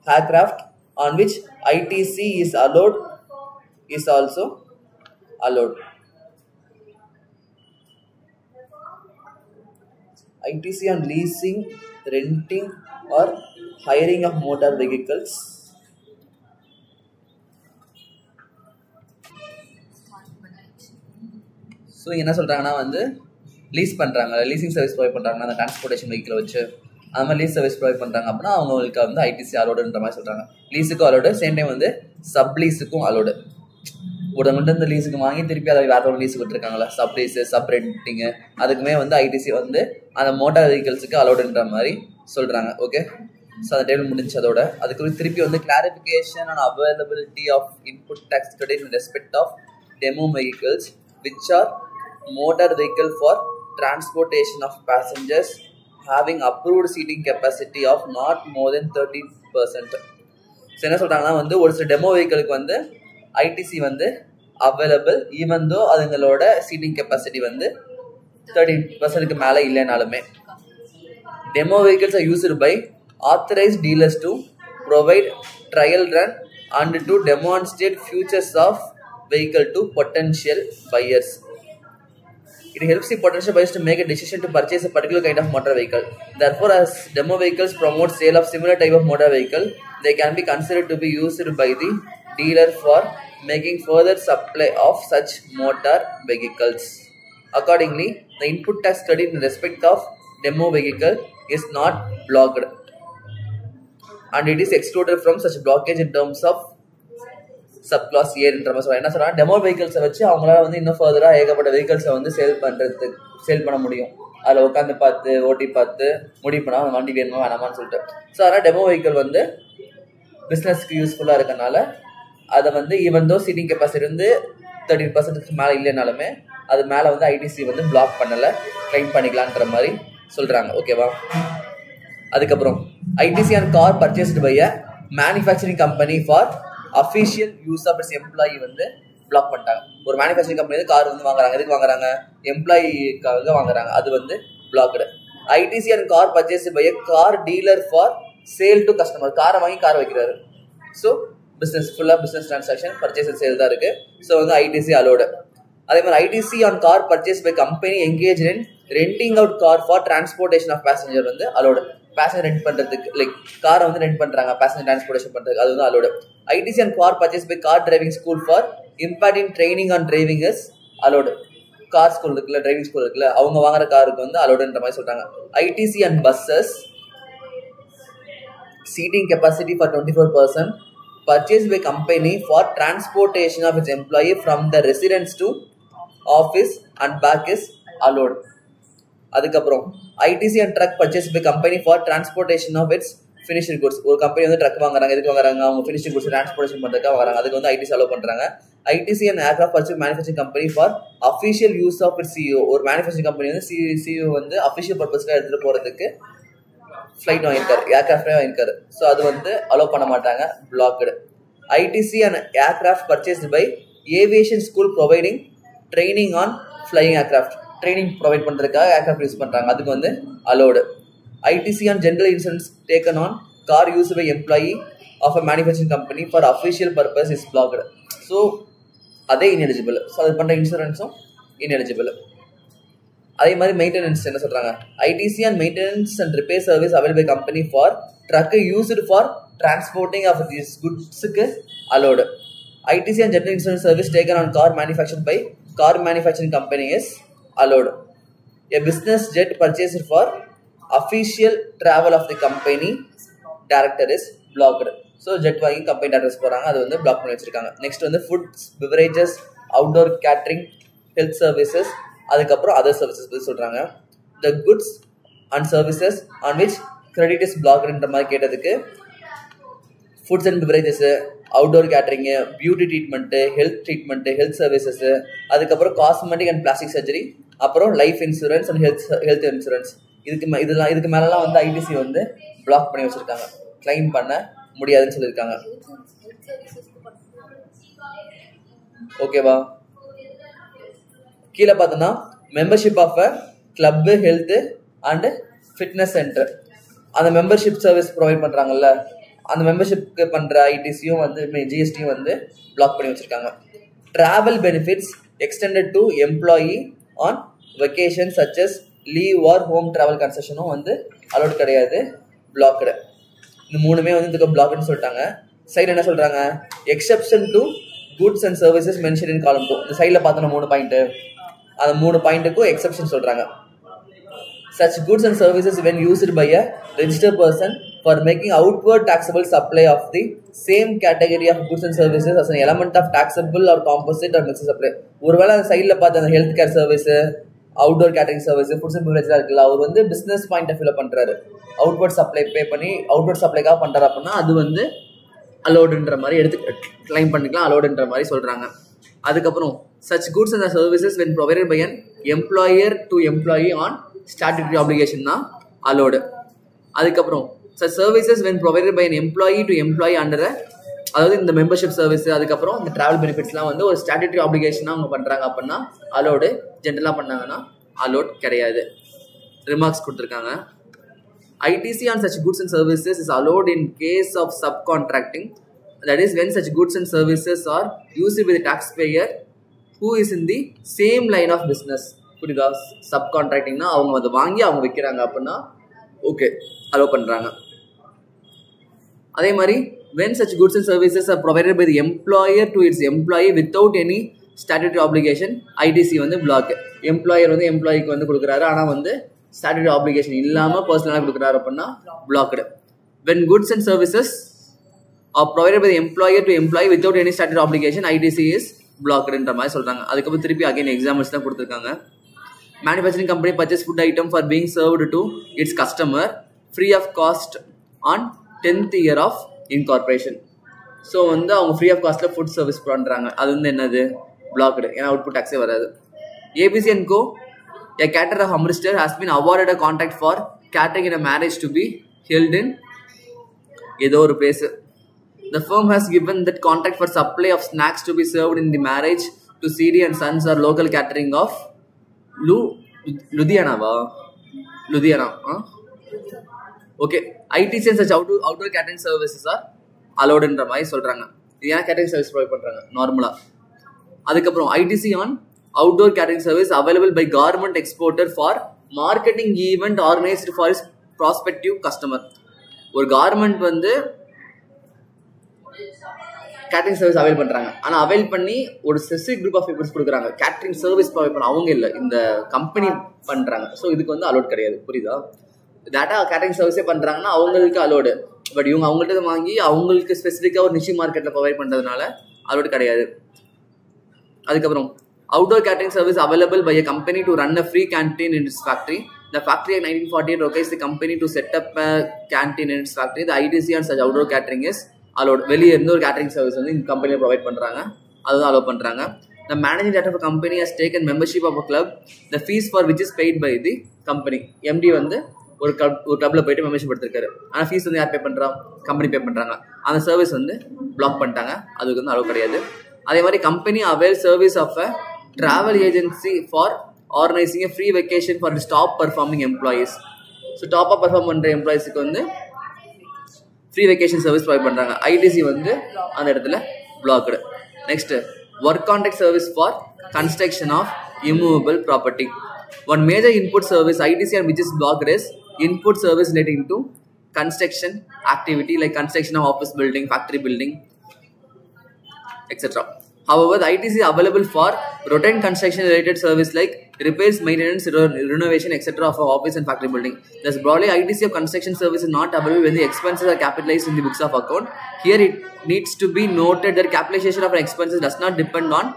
A: aircraft on which ITC is allowed is also allowed. ITC on leasing, renting or hiring of motor vehicles so என்ன சொல்கிறாங்கன்னா வந்து lease பண்ணுறாங்க, leasing service provide பண்ணுறாங்கன்னா அந்த transportation வெஹிக்கிளை வச்சு அந்த மாதிரி lease service provide பண்ணுறாங்க அப்படின்னா அவங்களுக்கு வந்து ITC அலோடுன்ற மாதிரி சொல்கிறாங்க. லீஸுக்கும் அலோடு, சேம் டைம் வந்து சப்லீஸுக்கும் அலோடு. ஒருத்தவங்கள்ட்ட இந்த லீஸுக்கு வாங்கி திருப்பி அதை வேற ஒரு லீஸுக்கு விட்டுருக்காங்களா, சப்லீஸு, சப்ரெண்டிங்கு, அதுக்குமே வந்து ITC வந்து அந்த மோட்டார் வெஹிக்கிள்ஸுக்கு அலோடுன்ற மாதிரி சொல்கிறாங்க. ஓகே, ஸோ அந்த டேபிள் முடிஞ்சு அதோட அதுக்கு திருப்பி வந்து clarification on availability of input tax credit in respect of demo vehicles which are motor vehicle for transportation of passengers having approved seating capacity of not more than 30%. So என்ன சொல்கிறாங்கன்னா வந்து ஒரு சில டெமோ வெஹிக்கிளுக்கு வந்து ITC வந்து available even though அதுங்களோட seating capacity வந்து 30% மேலே இல்லைனாலுமே. Demo vehicles are used by authorized dealers to provide trial run and to demonstrate features of vehicle to potential buyers. It helps the potential buyers to make a decision to purchase a particular kind of motor vehicle. Therefore, as demo vehicles promote sale of similar type of motor vehicle, they can be considered to be used by the dealer for making further supply of such motor vehicles. Accordingly, the input tax credit in respect of demo vehicle is not blocked and it is excluded from such blockage in terms of subclass A என்ற மாதிரி சொல்றாங்க. என்ன சொல்றாங்க, demo வெஹிக்கிள்ஸை வச்சு அவங்களால வந்து இன்னும் ஃபர்தராக ஏகப்பட்ட வெஹிக்கிள்ஸை வந்து சேல் பண்ண முடியும். அதில் உட்காந்து பார்த்து ஓட்டி பார்த்து முடிவு பண்ணால் அந்த வண்டி வேணுமா வேணாமான்னு சொல்லிட்டு. ஸோ அதனால் டெமோ வெஹிக்கிள் வந்து பிஸ்னஸ்க்கு யூஸ்ஃபுல்லாக இருக்கனால அதை வந்து ஈவன் தோ சீட்டிங் கெப்பாசிட்டி வந்து 30% மேலே இல்லைனாலுமே அது மேலே வந்து ஐடிசி வந்து பிளாக் பண்ணலை, கிளைம் பண்ணிக்கலான்ற மாதிரி சொல்கிறாங்க. ஓகேவா? அதுக்கப்புறம் ITC and car purchased by a manufacturing company for official use of its employee வந்து பிளாக் பண்ணிட்டாங்க. ஒரு மேனுஃபேக்சரிங் கம்பெனி வந்து கார் வந்து வாங்குறாங்க, எதுக்கு வாங்குறாங்க, எம்ப்ளாயிக்காக வாங்குறாங்க, அது வந்து blocked. ITC and car purchased by a car dealer for sale to customer, காரை வாங்கி கார் வைக்கிறாரு. ஸோ பிஸ்னஸ் ஃபுல்லாக business transaction purchase and sale தான் இருக்குது. ஸோ வந்து ஐடிசி அலோடு. அதே மாதிரி ITC on car purchase by company engage in renting out car for transportation of passenger வந்து அலோடு. பேசஞ்சர் ரெண்ட் பண்ணுறதுக்கு லைக் காரை வந்து ரெண்ட் பண்ணுறாங்க பேசஞ்சர் டிரான்ஸ்போர்டேஷன் பண்ணுறதுக்கு, அது வந்து allowed. ITC and car purchase by car driving school for imparting training on driving is allowed. Car school இருக்குல்ல, driving school இருக்குல்ல, அவங்க வாங்குற காருக்கு வந்து அலோடுன்ற மாதிரி சொல்கிறாங்க. ITC and buses seating capacity for 24% purchased by company for transportation of its employee from the residence to office and back is allowed. அதுக்கப்புறம் ITC and truck purchase by company for transportation of its finished goods. ஒரு company வந்து truck வாங்குறாங்க, எதுக்கு வாங்குறாங்க, அவங்க finished goods transportation பண்ணுறதுக்காக வாங்குறாங்க, அதுக்கு வந்து ஐடிசி அலோவ் பண்ணுறாங்க. ITC and aircraft purchase manufacturing company for official use of its CEO. ஒரு மேனுஃபேக்சரிங் கம்பெனி வந்து சிஇஓ வந்து அஃபிஷியல் பர்பஸ்க்காக எடுத்துகிட்டு போகிறதுக்கு ஃப்ளைட் வாங்கியிருக்காரு, ஏர்க்ராஃப்டே வாங்கியிருக்காரு. ஸோ அது வந்து அலோவ் பண்ண மாட்டாங்க, blocked. ITC and aircraft purchased by aviation school providing training on flying aircraft, training provide பண்ணுறதுக்காக ஏர்க்ராஃப்ட் யூஸ் பண்ணுறாங்க, அதுக்கு வந்து allowed. ITC and general insurance taken on car use by employee of a manufacturing company for official purpose is blocked. So அதே ineligible. So அது பண்ணுற இன்சூரன்ஸும் ineligible. அதே மாதிரி மெயின்டெனன்ஸ் என்ன சொல்கிறாங்க, ITC and maintenance and repair service avail by company for truck used for transporting of this குட்ஸுக்கு allowed. ITC and general insurance service taken on car manufactured by car manufacturing company is allowed. A business jet purchased for official travel of the company director is blocked. So jet வாங்கி company directors போகிறாங்க, அது வந்து block பண்ணி வச்சிருக்காங்க. Next வந்து foods, beverages, outdoor catering, health services, அதுக்கப்புறம் other services பற்றி சொல்கிறாங்க. The goods and services on which credit is பிளாக்டுன்ற மாதிரி கேட்டதுக்கு foods and பிவரேஜஸ்ஸு, outdoor catering, beauty treatment, health services, அதுக்கப்புறம் காஸ்மெட்டிக் அண்ட் பிளாஸ்டிக் சர்ஜரி, அப்புறம் life insurance and health insurance. இதுக்கு மேலெலாம் வந்து ஐடிசி வந்து பிளாக் பண்ணி வச்சுருக்காங்க, கிளைம் பண்ண முடியாதுன்னு சொல்லியிருக்காங்க. ஓகேவா? கீழே பார்த்தோன்னா membership of a club, health and fitness centre, அந்த மெம்பர்ஷிப் சர்வீஸ் ப்ரொவைட் பண்ணுறாங்கல்ல, அந்த மெம்பர்ஷிப்க்கு பண்ணுற ஐடிசியும் வந்து ஜிஎஸ்டியும் வந்து பிளாக் பண்ணி வச்சுருக்காங்க. Travel benefits extended to employee on vacation such as leave or home travel கன்செஷனும் வந்து அலோட் கிடையாது, பிளாக்டு. இந்த மூணுமே வந்து இதுக்கு பிளாக்னு சொல்லிட்டாங்க. சைடில் என்ன சொல்கிறாங்க, exception to goods and services mention in காலம் 2. இந்த சைடில் பார்த்தோன்னா 3 பாயிண்ட்டு, அந்த 3 பாயிண்ட்டுக்கும் எக்ஸப்ஷன் சொல்கிறாங்க. Such goods and services when used by a registered person for making outward taxable supply of the same category of goods and services as an element of taxable or composite or mixed supply. ஒருவேளை அந்த சைடில் பார்த்து அந்த health care service, outdoor catering service, foods and beverage இருக்குல்ல, அவர் வந்து business point of வியூவில் பண்ணுறாரு, outward supply பே பண்ணி அவுட்வர்ட் சப்ளைக்காக பண்ணுறாரு அப்படின்னா அது வந்து அலோடுன்ற மாதிரி எடுத்து கிளைம் பண்ணிக்கலாம், அலோடுன்ற மாதிரி சொல்கிறாங்க. அதுக்கப்புறம் such goods and services when provided by an employer to employee on statutory obligation தான் allowed. அதுக்கப்புறம் such services when provided by an employee to employee under அதாவது இந்த மெம்பர்ஷிப் சர்வீஸ், அதுக்கப்புறம் இந்த ட்ராவல் பெனிஃபிட்ஸ்லாம் வந்து ஒரு ஸ்டாட்யூட்டரி ஆப்ளிகேஷனாக அவங்க பண்ணுறாங்க அப்படின்னா அலோடு, ஜென்ரலாக பண்ணாங்கன்னா அலோட் கிடையாது. ரிமார்க்ஸ் கொடுத்துருக்காங்க. ITC on such goods and services is allowed in case of subcontracting, that is when such goods and services are used by the taxpayer who is in the same line of business. புரியுதா? சப்கான்ட்ராக்டிங்னா அவங்க அதை வாங்கி அவங்க விற்கிறாங்க அப்படின்னா okay allow பண்ணுறாங்க. அதே மாதிரி when such goods and services are provided by the employer to its employee without any statutory obligation, ITC வந்து block. Employer வந்து employeeக்கு வந்து கொடுக்குறாரு, ஆனால் வந்து statutory obligation இல்லாமல் பர்சனலாக கொடுக்குறாரு அப்படின்னா blocked. When goods and services are provided by the employer to employee without any statutory obligation, ITC is blocked-ன்ற மாதிரி சொல்கிறாங்க. அதுக்கப்புறம் திருப்பி அகைன் எக்ஸாம்பிள்ஸ் தான் கொடுத்துருக்காங்க. Manufacturing company purchase food item for being served to its customer free of cost on 10th year of incorporation. So வந்து அவங்க free of காஸ்ட்டில் food service பண்ணுறாங்க, அது வந்து என்னது பிளாக்டு, ஏன்னா அவுட்புட் டாக்ஸே வராது. ABC & Co, a caterer of Amritsar, has been awarded a contract for catering in a marriage to be held in ஏதோ ஒரு place. The firm has given that contract for supply of snacks to be served in the marriage to CD and Sons or local catering of Ludhiana. Okay, ITC and such outdoor catering services are allowed-ன்ற மாதிரி சொல்றாங்க. இது ஏன் catering service provide பண்றாங்க நார்மலா. அதுக்கப்புறம் ITC on outdoor catering service available by garment exporter for marketing event organized for its prospective customer. ஒரு garment வந்து catering service avail பண்றாங்க, ஆனா அவைல் பண்ணி ஒரு ஸ்பெசிபிக் குரூப் ஆஃப் பீப்புள்ஸ் கொடுக்குறாங்க. கேட்டரிங் சர்வீஸ் ப்ரொவைட் பண்ண அவங்க இல்லை, இந்த கம்பெனி பண்றாங்க. ஸோ இதுக்கு வந்து அலோட் கிடையாது, புரியுதா? டேட்டா கேட்டரிங் சர்வீஸே பண்றாங்கன்னா அவங்களுக்கு அலோடு. பட் இவங்க அவங்கள்ட்ட வாங்கி அவங்களுக்கு ஸ்பெசிஃபிக்காக ஒரு நிஷி மார்க்கெட்டில் ப்ரொவைட் பண்ணுறதுனால அலோடு கிடையாது. அதுக்கப்புறம் outdoor catering service available by a company to run a free canteen in its factory. The factory in 1948 requires the company to set up a canteen in its factory. The ITC and such outdoor catering is allowed. வெளியே இருந்து ஒரு catering service வந்து இந்த கம்பெனியில் provide பண்ணுறாங்க, அதுதான் allow பண்ணுறாங்க. The managing director of a company has taken membership of a club, the fees for which is paid by the company. MD வந்து ஒரு கிளப்ல போயிட்டு மெம்பர்ஷிப் எடுத்திருக்காரு, ஆனால் ஃபீஸ் வந்து யார் பே பண்ணுறா? கம்பெனி பே பண்ணுறாங்க. அந்த சர்வீஸ் வந்து பிளாக் பண்ணிட்டாங்க, அதுக்கு வந்து அலோவ் கிடையாது. அதே மாதிரி company avail service of a travel agency for organizing a free vacation for the top performing employees. So டாப்பாக பர்ஃபார்ம் பண்ணுற எம்ப்ளாயிஸுக்கு வந்து ஃப்ரீ வெக்கேஷன் சர்வீஸ் ப்ரொவைட் பண்ணுறாங்க. ITC வந்து அந்த இடத்துல பிளாக்டு. Next, work contract service for construction of immovable property. One major input service ITC and which is blocked is input service relating to construction activity like construction of office building, factory building, etc. However, the ITC is available for routine construction related service like repairs, maintenance, renovation, etc. of office and factory building. Thus, broadly, ITC of construction service is not available when the expenses are capitalized in the books of account. Here, it needs to be noted that capitalization of an expenses does not depend on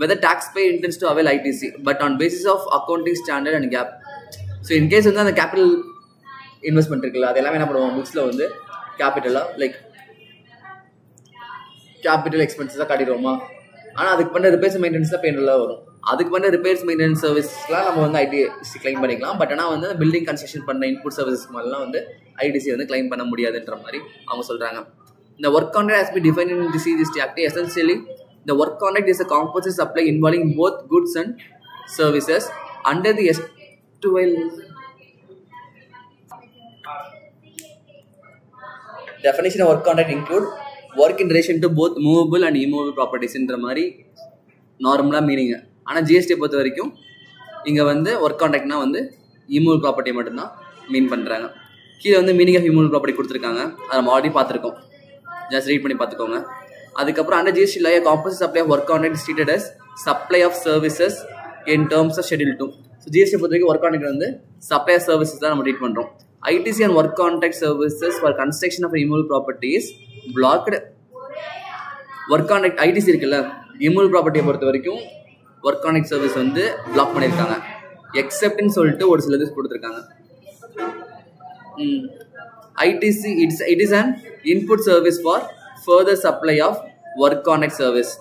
A: whether taxpayer intends to avail ITC, but on basis of accounting standard and GAAP. So, in case வந்து அந்த capital investment இருக்குல்ல, அது எல்லாமே என்ன பண்ணுவோம், புக்ஸில் வந்து கேபிட்டலாக like capital எக்ஸ்பென்சஸாக காட்டிடுவோமா? ஆனால் அதுக்கு பண்ண ரிப்பேர்ஸ் மெயின்டெனன்ஸ் தான் பேனலாக வரும். அதுக்கு பண்ண ரிப்பேர்ஸ் மெயின்டெனன்ஸ் சர்வீஸ்லாம் நம்ம வந்து ITC கிளைம் பண்ணிக்கலாம். பட் ஆனால் வந்து பில்டிங் கன்ஸ்ட்ரக்ஷன் பண்ண இன்புட் சர்வீசஸ் மாதிரிலாம் வந்து ITC வந்து கிளைம் பண்ண முடியாதுன்ற மாதிரி அவங்க சொல்கிறாங்க. The work contract has been defined in the CGST Act. Essentially, the work contract is a composite supply involving both goods and services under the S12 definition of work contract include work in relation to both movable and immovable properties ன்ற மாதிரி நார்மலாக meaning. ஆனால் GST பொறுத்த வரைக்கும் இங்கே வந்து work கான்ட்ராக்ட்னா வந்து இம்மூவல் property மட்டும்தான் மீன் பண்ணுறாங்க. கீழே வந்து மீனிங் ஆஃப் இம்மூவல் ப்ராப்பர்ட்டி கொடுத்துருக்காங்க, அதை நம்ம ஆல்ரெடி பார்த்துருக்கோம், ஜஸ்ட் ரீட் பண்ணி பார்த்துக்கோங்க. அதுக்கப்புறம் under GST law composite supply of work contract is treated as supply of services in terms of schedule 2. So GST பொறுத்த வரைக்கும் ஒர்க் கான்ட்ராக்ட் வந்து சப்ளை ஆஃப் சர்வீசஸ் தான் நம்ம ட்ரீட் பண்ணுறோம். ITC and work contract services for construction of immovable property is blocked. Work contract ITC இருக்குல்ல, immovable property பொறுத்த வரைக்கும் work contract service வந்து பிளாக் பண்ணியிருக்காங்க. எக்ஸப்ட்னு சொல்லிட்டு ஒரு சில இது கொடுத்துருக்காங்க. ITC it is an input service for further supply of work contract service.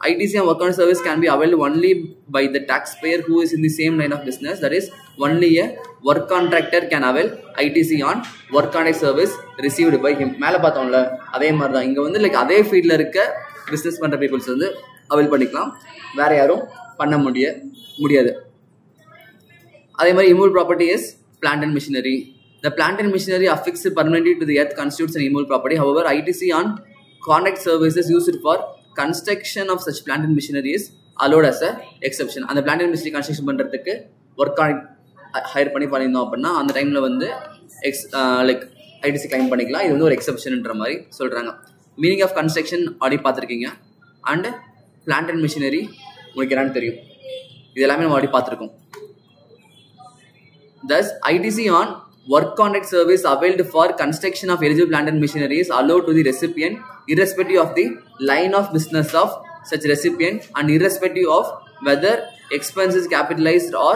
A: ITC and work contract service can be availed only by the taxpayer who is in the same line of business. That is, only a work contractor can avail ITC on work contract service received by him. மேலே பார்த்தோம்ல அதே மாதிரி தான் இங்கே வந்து like அதே ஃபீல்டில் இருக்க பிஸ்னஸ் பண்ணுற பீப்புள்ஸ் வந்து அவைல் பண்ணிக்கலாம், வேறு யாரும் பண்ண முடியாது. அதே மாதிரி immovable property is plant and machinery. The plant and machinery affixed permanently to the earth constitutes an immovable property. However, ITC on contract services used for construction of such plant and machinery is allowed as a exception. அந்த plant and machinery construction பண்ணுறதுக்கு work contract higher பண்ணியிருந்தோம் அப்படின்னா அந்த டைமில் வந்து like ITC claim பண்ணிக்கலாம். இது வந்து ஒரு எக்ஸப்ஷன்ன்ற மாதிரி சொல்கிறாங்க. மீனிங் ஆஃப் கன்ஸ்ட்ரக்ஷன் அப்படி பார்த்துருக்கீங்க. அண்ட் பிளான்ட் அண்ட் மிஷினரி உங்களுக்கு என்னன்னு தெரியும். இது எல்லாமே நம்ம அப்படி பார்த்துருக்கோம். Thus, ITC on work contract service availed for construction of eligible plant and machinery is allowed to the recipient irrespective of the line of business of such recipient and irrespective of whether expense is capitalized or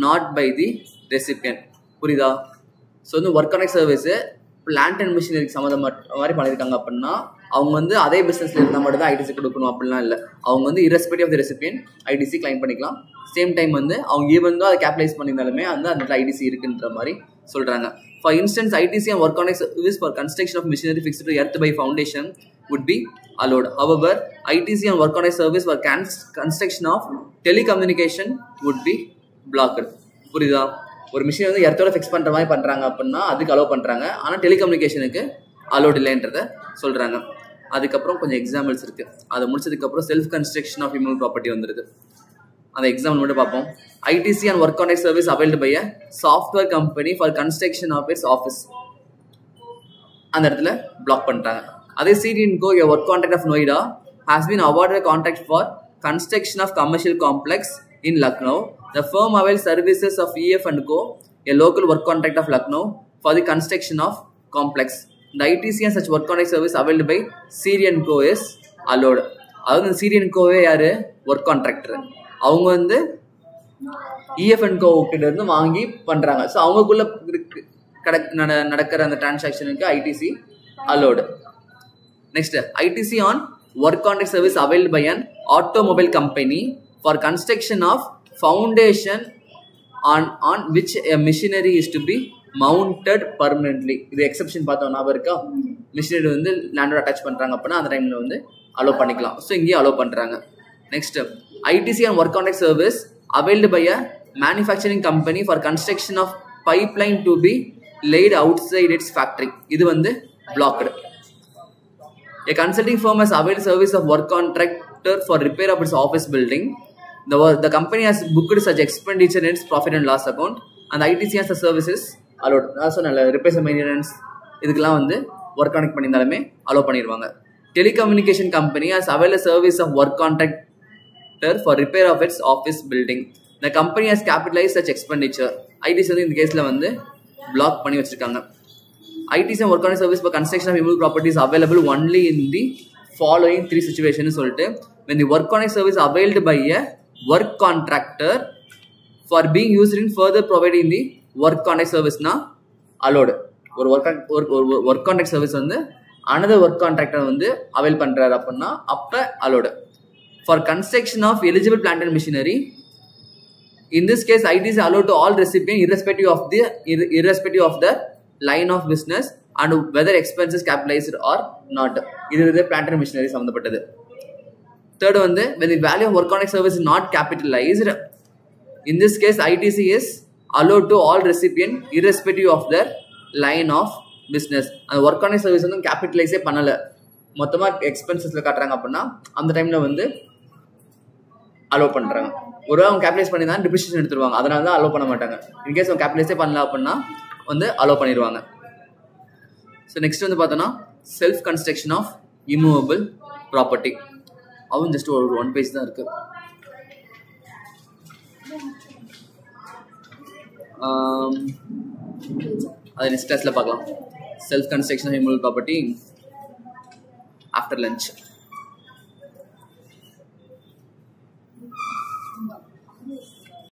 A: not by the recipient. புரியுதா? So வந்து work contract service plant and மிஷினரிக்கு சம்மந்தம் மாதிரி பண்ணியிருக்காங்க அப்படின்னா அவங்க வந்து அதே பிஸ்னஸ்ல இருந்தால் மட்டும் தான் ஐடிசி கொடுக்கணும் அப்படிலாம் இல்லை. அவங்க வந்து irrespective of the recipient ITC claim பண்ணிக்கலாம். சேம் டைம் வந்து அவங்க ஈவன் தான் அதை கேபிட்டலைஸ் பண்ணியிருந்தாலுமே வந்து அந்த ஐடிசி இருக்குன்ற மாதிரி சொல்றாங்க. For instance ITC and work contract service for construction of machinery fixed to earth by foundation would be allowed. However, ITC and work contract service for construction of telecommunication would be blocked. புரியுதா? ஒரு machine வந்து எர்த்தோட fix பண்ற மாதிரி பண்றாங்க அப்படின்னா அதுக்கு allow பண்றாங்க. ஆனால் டெலிகம்யூனிகேஷனுக்கு அலோட் இல்லைன்றத சொல்றாங்க. அதுக்கப்புறம் கொஞ்சம் எக்ஸாம்பிள்ஸ் இருக்கு. அதை முடிச்சதுக்கப்புறம் self construction of immovable property வந்துருது. அந்த எக்ஸாம்பிள் மட்டும் பார்ப்போம். ITC and work contract service availed by a software company for construction of its office. அந்த இடத்துல பிளாக் பண்ணிட்டாங்க. அதே CDNCO, a work contract of Noida, has been awarded a contract for construction of commercial complex in Lucknow. The firm avails services of EF&Co, a local work contract of Lucknow, for the construction of complex. The ITC and such work contract service availed by CDNCO is allowed. அதாவது CDNCOவே யாரு? Work contractor. அவங்க வந்து EF&Co கிட்ட இருந்து வாங்கி பண்றாங்க. So அவங்களுக்குள்ள நடக்கிற அந்த டிரான்சாக்ஷனுக்கு ITC allowed. Next, ITC on work contract service availed by an automobile company for construction of foundation on which a machinery is to be mounted permanently. இது எக்ஸெப்ஷன் பார்த்தோம் ஞாபகம் இருக்கா? மிஷினரி வந்து லேண்டோட அட்டாச் பண்றாங்க அப்படின்னா அந்த டைம்ல வந்து அலோவ் பண்ணிக்கலாம். ஸோ இங்கேயும் அலோவ் பண்றாங்க. Next, ITC on work contract service availed by a manufacturing company for construction of pipeline to be laid outside its factory. இது வந்து blocked. A consulting firm has availed service of work contractor for repair of its office building. The company has booked such expenditure in its profit and loss account, and the ITC has the services allowed. Also, repairs and maintenance இதுக்கெல்லாம் வந்து work contract பண்ணியிருந்தாலுமே allow பண்ணிடுவாங்க. Telecommunication company has availed a service of work contractor for repair of its office building. The company has capitalized such expenditure. ITC வந்து இந்த கேஸ்ல வந்து block பண்ணி வச்சிருக்காங்க. ITC and work contract service for construction of immovable property is available only in the following 3 situations. சொல்லிட்டு when the work contract service availed by a work contractor for being used in further providing the work contract service na allowed. ஒரு work contract service வந்து another work contractor வந்து avail பண்றாரு அப்படின்னா அப்ப allowed. For construction of eligible plant and machinery, in this case ITC is allowed to all recipients irrespective of the line of business and whether expenses capitalized or not. இது வந்து plant and machinery சம்பந்தப்பட்டது. Third வந்து when the value of work contract service is not capitalized, in this case ITC is allowed to all recipient irrespective of their line of business. அந்த work contract service வந்து capitalize பண்ணல, மொத்தமா எக்ஸ்பென்சஸ்ல காட்டுறாங்க அப்படின்னா அந்த டைம்ல வந்து அலோவ் பண்றாங்க. ஒரு அவங்க கேபிட்டலைஸ் பண்ணி தான் டிப்ரிசியேஷன் எடுத்துருவாங்க, அதனால தான் அலோவ் பண்ண மாட்டாங்க. இன்கேஸ் அவங்க கேபிட்டலைஸே பண்ணல அப்படின்னா வந்து அலோவ் பண்ணிடுவாங்க. ஸோ நெக்ஸ்ட் வந்து பார்த்தோன்னா self construction of immovable property. அதுவும் ஜஸ்ட் ஒரு 1 பேஜ் தான் இருக்கு. அதை நெக்ஸ்ட் கிளாஸ்ல பார்க்கலாம். Self construction of immovable property after lunch.